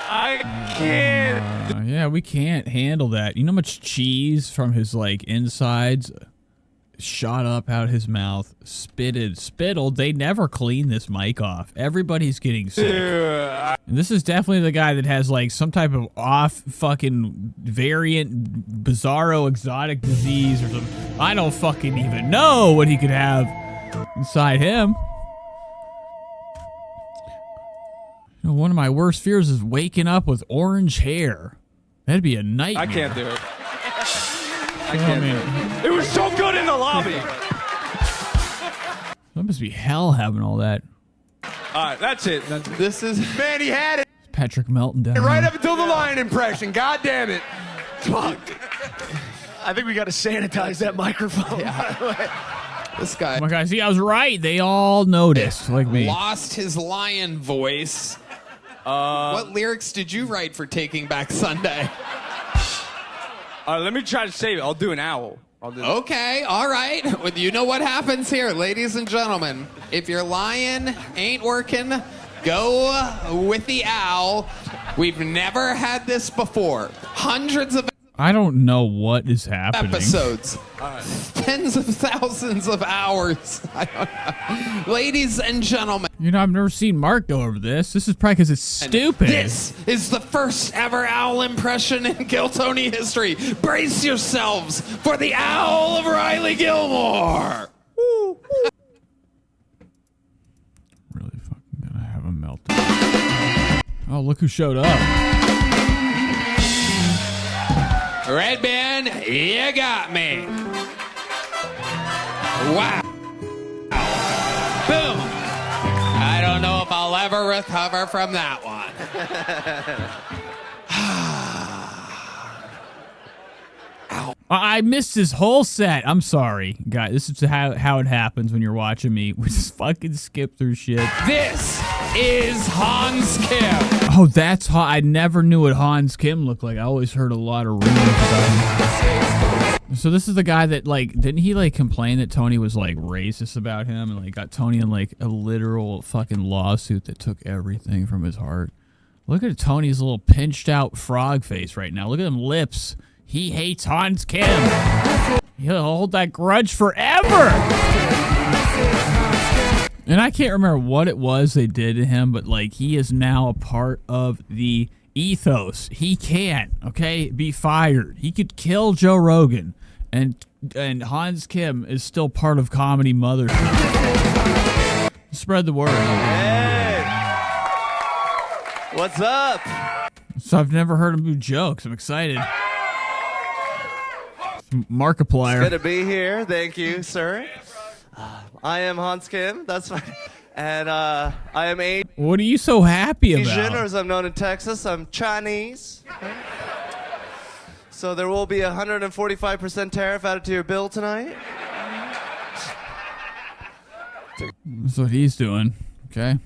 I can't. Yeah, we can't handle that. You know how much cheese from his, like, insides shot up out his mouth, spittled. They never clean this mic off. Everybody's getting sick. And this is definitely the guy that has like some type of off fucking variant, bizarro, exotic disease or something. I don't fucking even know what he could have inside him. You know, one of my worst fears is waking up with orange hair. That'd be a nightmare. I can't do it. I can't. It was so good in the lobby. That must be hell having all that. All right, that's it. This is... Man, he had it Patrick Melton down right there. up until the lion impression. God damn it. Fuck. I think we got to sanitize that microphone. This guy... Oh my God, see, I was right. They all noticed, like me. Lost his lion voice. What lyrics did you write for Taking Back Sunday? Let me try to save it. I'll do an owl. Okay, all right. Well, you know what happens here, ladies and gentlemen. If your lion ain't working, go with the owl. We've never had this before. Hundreds of I don't know what is happening. episodes. Tens of thousands of hours. I don't know. Ladies and gentlemen. You know, I've never seen Mark go over this. This is probably because it's stupid. This is the first ever owl impression in Kill Tony history. Brace yourselves for the owl of Riley Gilmore. Really fucking gonna have a meltdown. Oh, look who showed up. Redban, you got me. Wow. Boom. I don't know if I'll ever recover from that one. I missed his whole set. I'm sorry, guys. This is how it happens when you're watching me. We just fucking skip through shit. This is Hans Kim. Oh, that's I never knew what Hans Kim looked like. I always heard a lot of rumors about him. So this is the guy that, like, didn't he, like, complain that Tony was, like, racist about him and, like, got Tony in, like, a literal fucking lawsuit that took everything from his heart? Look at Tony's little pinched out frog face right now. Look at them lips. He hates Hans Kim. He'll hold that grudge forever. And I can't remember what it was they did to him, but like he is now a part of the ethos. He can't, okay, be fired. He could kill Joe Rogan, and Hans Kim is still part of Comedy Mothership. Spread the word. Hey, what's up? So I've never heard him do jokes. I'm excited. Markiplier. It's good to be here. Thank you, sir. I am Hans Kim. That's fine. And I am Asian, What are you so happy about? or as I'm known in Texas, I'm Chinese. So there will be a 145% tariff added to your bill tonight. That's what he's doing. Okay.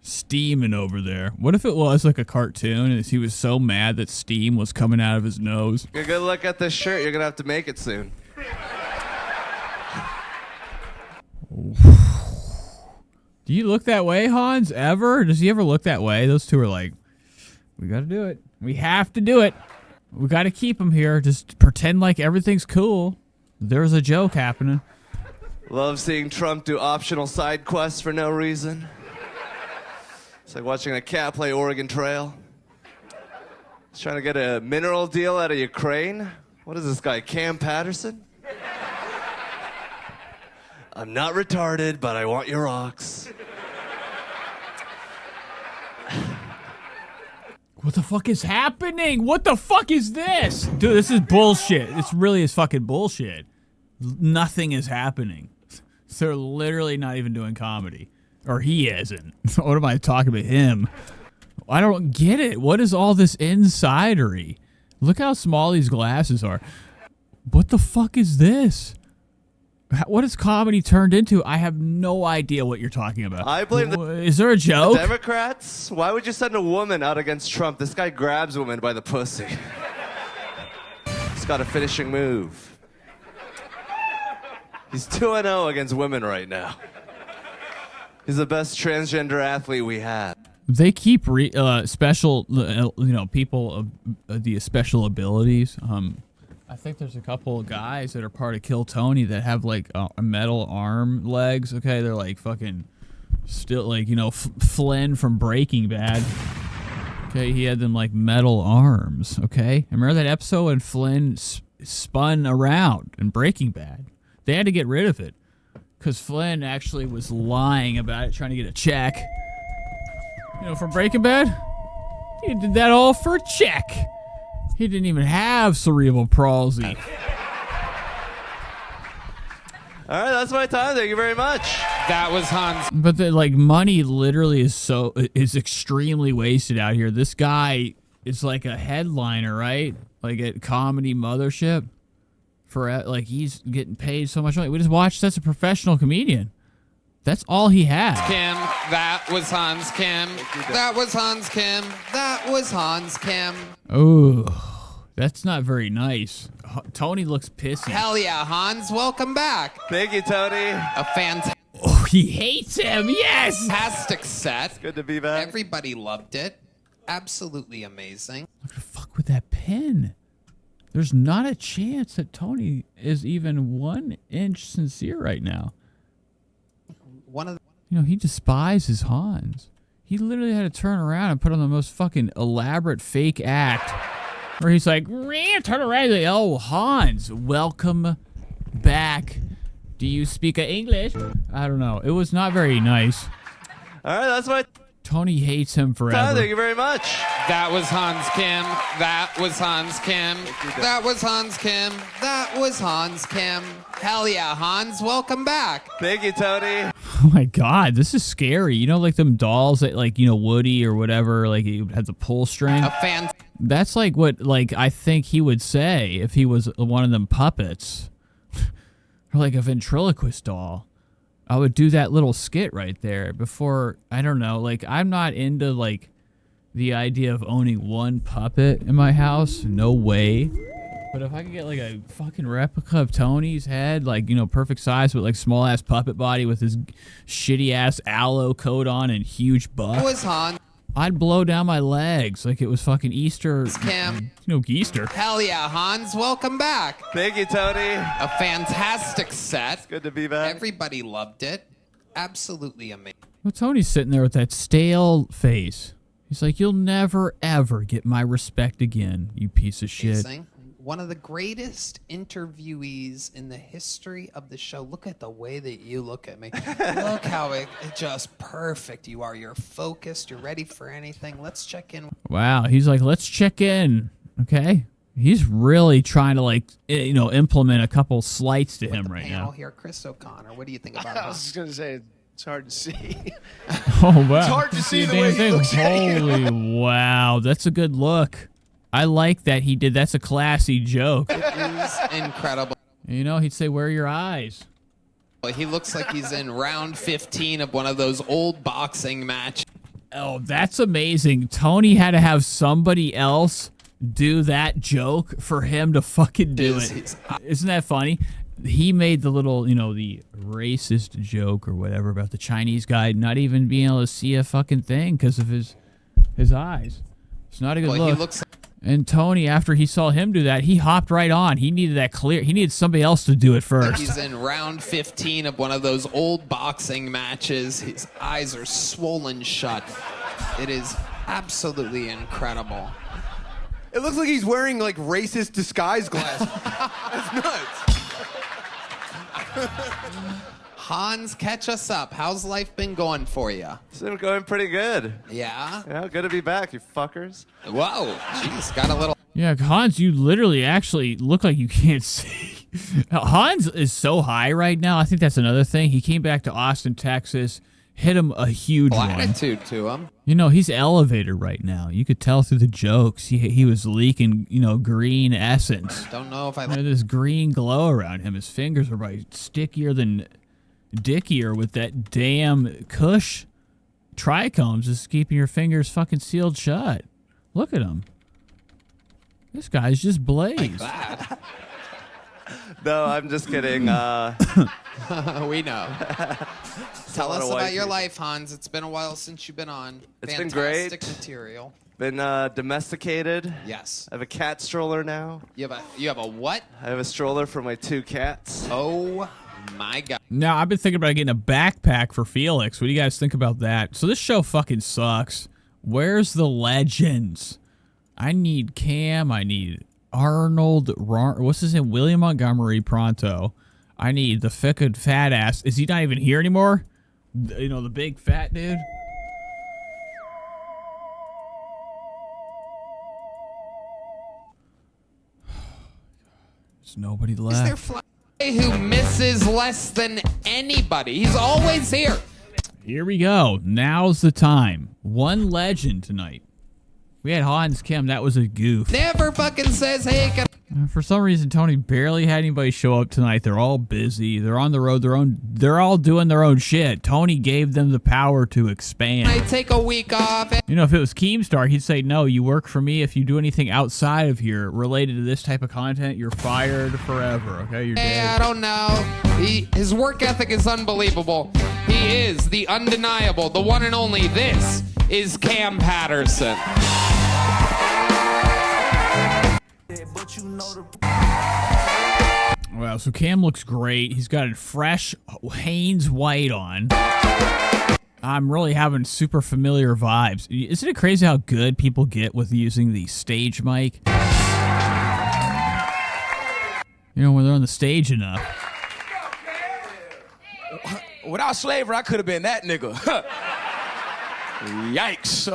Steaming over there. What if it was like a cartoon and he was so mad that steam was coming out of his nose? Get a good look at this shirt. You're going to have to make it soon. Do you look that way, Hans, ever? Does he ever look that way? Those two are like, we got to do it. We have to do it. We got to keep him here. Just pretend like everything's cool. There's a joke happening. Love seeing Trump do optional side quests for no reason. It's like watching a cat play Oregon Trail. He's trying to get a mineral deal out of Ukraine. What is this guy, Cam Patterson? I'm not retarded, but I want your rocks. What the fuck is happening? What the fuck is this? Dude, this is bullshit. This really is fucking bullshit. Nothing is happening. They're literally not even doing comedy. Or he isn't. What am I talking about? Him. I don't get it. What is all this insidery? Look how small these glasses are. What the fuck is this? What has comedy turned into? I have no idea what you're talking about. I blame Is there a joke? The Democrats? Why would you send a woman out against Trump? This guy grabs women by the pussy. He's got a finishing move. He's 2-0 against women right now. He's the best transgender athlete we have. They keep special, people of the special abilities. I think there's a couple of guys that are part of Kill Tony that have like a metal arm legs. Okay, they're like fucking still like Flynn from Breaking Bad. Okay, he had them like metal arms. Okay, remember that episode when Flynn spun around in Breaking Bad? They had to get rid of it because Flynn actually was lying about it, trying to get a check. From Breaking Bad, he did that all for a check. He didn't even have cerebral palsy. All right, that's my time. Thank you very much. That was Hans. But money literally is extremely wasted out here. This guy is like a headliner, right? Like at Comedy Mothership. He's getting paid so much money. We just watched. That's a professional comedian. That's all he had. Kim, that was Hans Kim. That was Hans Kim. That was Hans Kim. Oh, that's not very nice. Tony looks pissy. Hell yeah, Hans. Welcome back. Thank you, Tony. A fantastic. Oh, he hates him. Yes. Fantastic set. It's good to be back. Everybody loved it. Absolutely amazing. Look at the fuck with that pen. There's not a chance that Tony is even 1 inch sincere right now. He despises Hans. He literally had to turn around and put on the most fucking elaborate fake act where he's like, turn around. Like, oh, Hans, welcome back. Do you speak English? I don't know. It was not very nice. All right, that's my Tony hates him forever. Thank you very much. That was Hans Kim. That was Hans Kim. That was Hans Kim. That was Hans Kim. Hell yeah, Hans. Welcome back. Thank you, Tony. Oh my God, this is scary. Like them dolls that Woody or whatever, like he had the pull string. A fan. That's like what I think he would say if he was one of them puppets. Or like a ventriloquist doll. I would do that little skit right there before, I don't know, I'm not into the idea of owning one puppet in my house. No way. But if I could get a fucking replica of Tony's head, perfect size, but small ass puppet body with his shitty ass aloe coat on and huge butt. That was Hans. I'd blow down my legs like it was fucking Easter. Cam. Easter. Hell yeah, Hans. Welcome back. Thank you, Tony. A fantastic set. It's good to be back. Everybody loved it. Absolutely amazing. Well, Tony's sitting there with that stale face. He's like, you'll never, ever get my respect again, you piece of shit. One of the greatest interviewees in the history of the show. Look at the way that you look at me. Look how it just perfect you are. You're focused. You're ready for anything. Let's check in. Wow. He's like, let's check in. Okay. He's really trying to, like, implement a couple slights to him right now. Here, Chris O'Connor. What do you think about I was just going to say, it's hard to see. Oh, wow. It's hard to see the way he looks at you. Holy wow. That's a good look. I like that he did. That's a classy joke. It is incredible. He'd say, where are your eyes? He looks like he's in round 15 of one of those old boxing matches. Oh, that's amazing. Tony had to have somebody else do that joke for him to fucking do it. Isn't that funny? He made the little, the racist joke or whatever about the Chinese guy not even being able to see a fucking thing because of his eyes. It's not a good look. And Tony, after he saw him do that, he hopped right on. He needed that clear. He needed somebody else to do it first. He's in round 15 of one of those old boxing matches. His eyes are swollen shut. It is absolutely incredible. It looks like he's wearing like racist disguise glasses. That's nuts. Hans, catch us up. How's life been going for you? It's been going pretty good. Yeah? Yeah, good to be back, you fuckers. Whoa, jeez, got a little... Yeah, Hans, you literally actually look like you can't see. Hans is so high right now. I think that's another thing. He came back to Austin, Texas, hit him a huge one. Attitude to him. He's elevated right now. You could tell through the jokes. He was leaking, green essence. Don't know if I... This green glow around him. His fingers are probably stickier than... dickier with that damn Kush trichomes just keeping your fingers fucking sealed shut. Look at him. This guy's just blazed. Like No, I'm just kidding. We know. Tell us about your life, Hans. It's been a while since you've been on. It's been great. Fantastic material. Been domesticated. Yes. I have a cat stroller now. You have a what? I have a stroller for my 2 cats. Oh my God. Now, I've been thinking about getting a backpack for Felix. What do you guys think about that? So this show fucking sucks. Where's the legends? I need Cam. I need Arnold. What's his name? William Montgomery Pronto. I need the fucking fat ass. Is he not even here anymore? The big fat dude? There's nobody left. Who misses less than anybody. He's always here. Here we go. Now's the time. One legend tonight. We had Hans Kim. That was a goof. Never fucking says, hey, can... For some reason, Tony barely had anybody show up tonight. They're all busy. They're on the road. They're all doing their own shit. Tony gave them the power to expand. I take a week off. If it was Keemstar, he'd say, no, you work for me. If you do anything outside of here related to this type of content, you're fired forever. Okay, you're dead. I don't know. His work ethic is unbelievable. He is the undeniable, the one and only. This is Cam Patterson. Wow, so Cam looks great. He's got a fresh Hanes white on. I'm really having super familiar vibes. Isn't it crazy how good people get with using the stage mic? When they're on the stage enough. Without slavery, I could have been that nigga. Yikes.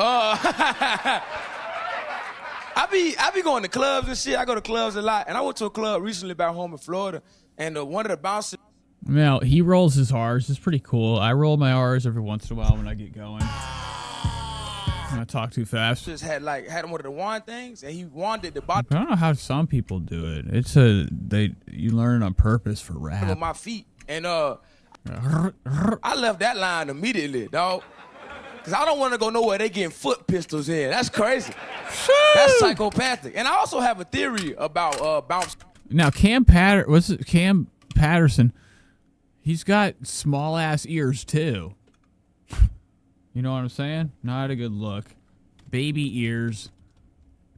I be going to clubs and shit. I go to clubs a lot. And I went to a club recently back home in Florida. And one of the bouncers... Now, he rolls his R's. It's pretty cool. I roll my R's every once in a while when I get going. I talk too fast. Just had one of the wand things, and he wanded the bottom. I don't know how some people do it. You learn on purpose for rap. ...of my feet. And I left that line immediately, dog. Because I don't want to go nowhere they getting foot pistols in. That's crazy. That's psychopathic. And I also have a theory about bounce. Now, Cam Patterson, he's got small-ass ears, too. You know what I'm saying? Not a good look. baby ears.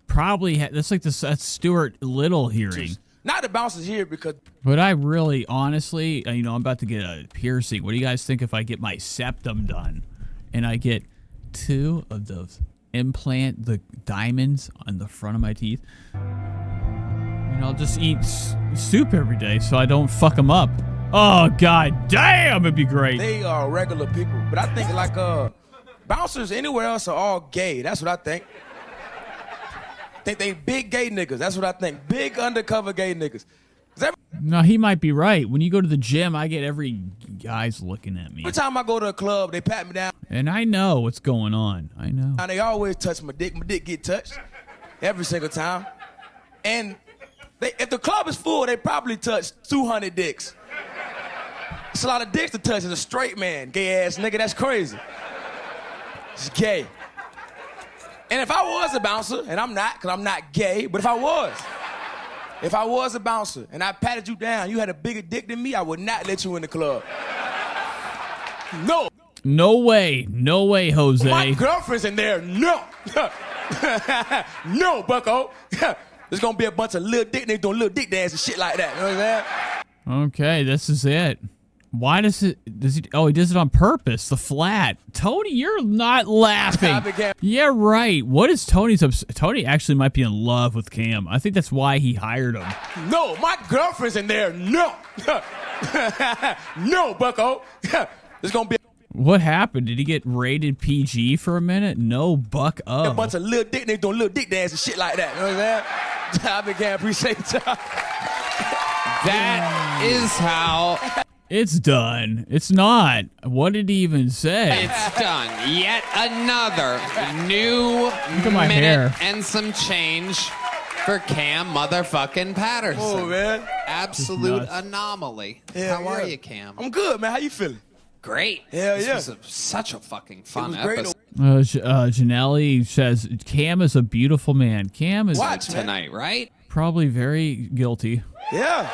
Probably that's like that's Stuart Little hearing. Not the bouncers here because. But I really, honestly, I'm about to get a piercing. What do you guys think if I get my septum done and I get 2 of those the diamonds on the front of my teeth? And I'll just eat soup every day so I don't fuck them up. Oh, god damn, it'd be great. They are regular people, but I think like bouncers anywhere else are all gay. That's what I think. Think they big gay niggas. That's what I think. Big undercover gay niggas. No, he might be right. When you go to the gym, I get every guy's looking at me. Every time I go to a club, they pat me down. And I know what's going on. I know. And they always touch my dick. My dick get touched every single time. And if the club is full, they probably touch 200 dicks. It's a lot of dicks to touch as a straight man. Gay ass nigga, that's crazy. It's gay. And if I was a bouncer, and I'm not, because I'm not gay, but if I was a bouncer and I patted you down, you had a bigger dick than me, I would not let you in the club. No. No way. No way, Jose. My girlfriend's in there. No. No, bucko. There's going to be a bunch of little dick niggas doing little dick dance and shit like that. You know what I'm saying? Okay, this is it. Why does he? Oh, he does it on purpose. The flat. Tony, you're not laughing. Yeah, right. What is Tony's? Tony actually might be in love with Cam. I think that's why he hired him. No, my girlfriend's in there. No. No, bucko. There's going to be What happened? Did he get rated PG for a minute? No, buck up. a bunch of little dick niggas doing little dick dance and shit like that. You know what I'm saying? I began appreciate y'all. That is how... It's done. It's not. What did he even say? It's done. Yet another new my minute hair. and some change for Cam motherfucking Patterson. Oh, man. Absolute anomaly. Yeah, How are yeah. you, Cam? I'm good, man. How you feeling? Great. Hell This yeah. was such a fucking fun It was great. episode. Janelle says Cam is a beautiful man. Cam is Watch tonight, right? probably very guilty. Yeah.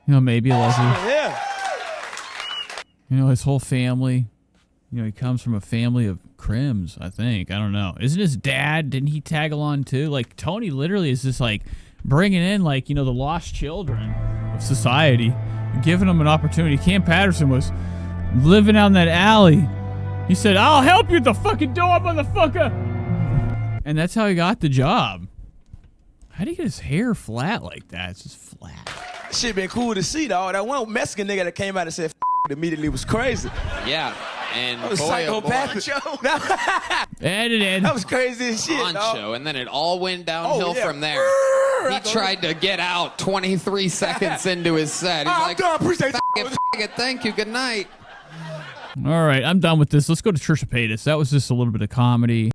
Maybe a lesbian. Yeah. His whole family. He comes from a family of crims, I think. I don't know. Isn't his dad, didn't he tag along too? Like, Tony literally is just like bringing in like, the lost children of society, giving them an opportunity. Cam Patterson was living out in that alley. He said, I'll help you at the fucking door, motherfucker. And that's how he got the job. How do you get his hair flat like that? It's just flat. Shit been cool to see, dog. That one Mexican nigga that came out and said immediately was crazy. Yeah. And That was boy, psychopathic. Edited. That was crazy as shit, dog. Poncho, and then it all went downhill from there. He tried to get out 23 seconds into his set. He's like, done. Appreciate it, thank you, good night. All right, I'm done with this. Let's go to Trisha Paytas. That was just a little bit of comedy.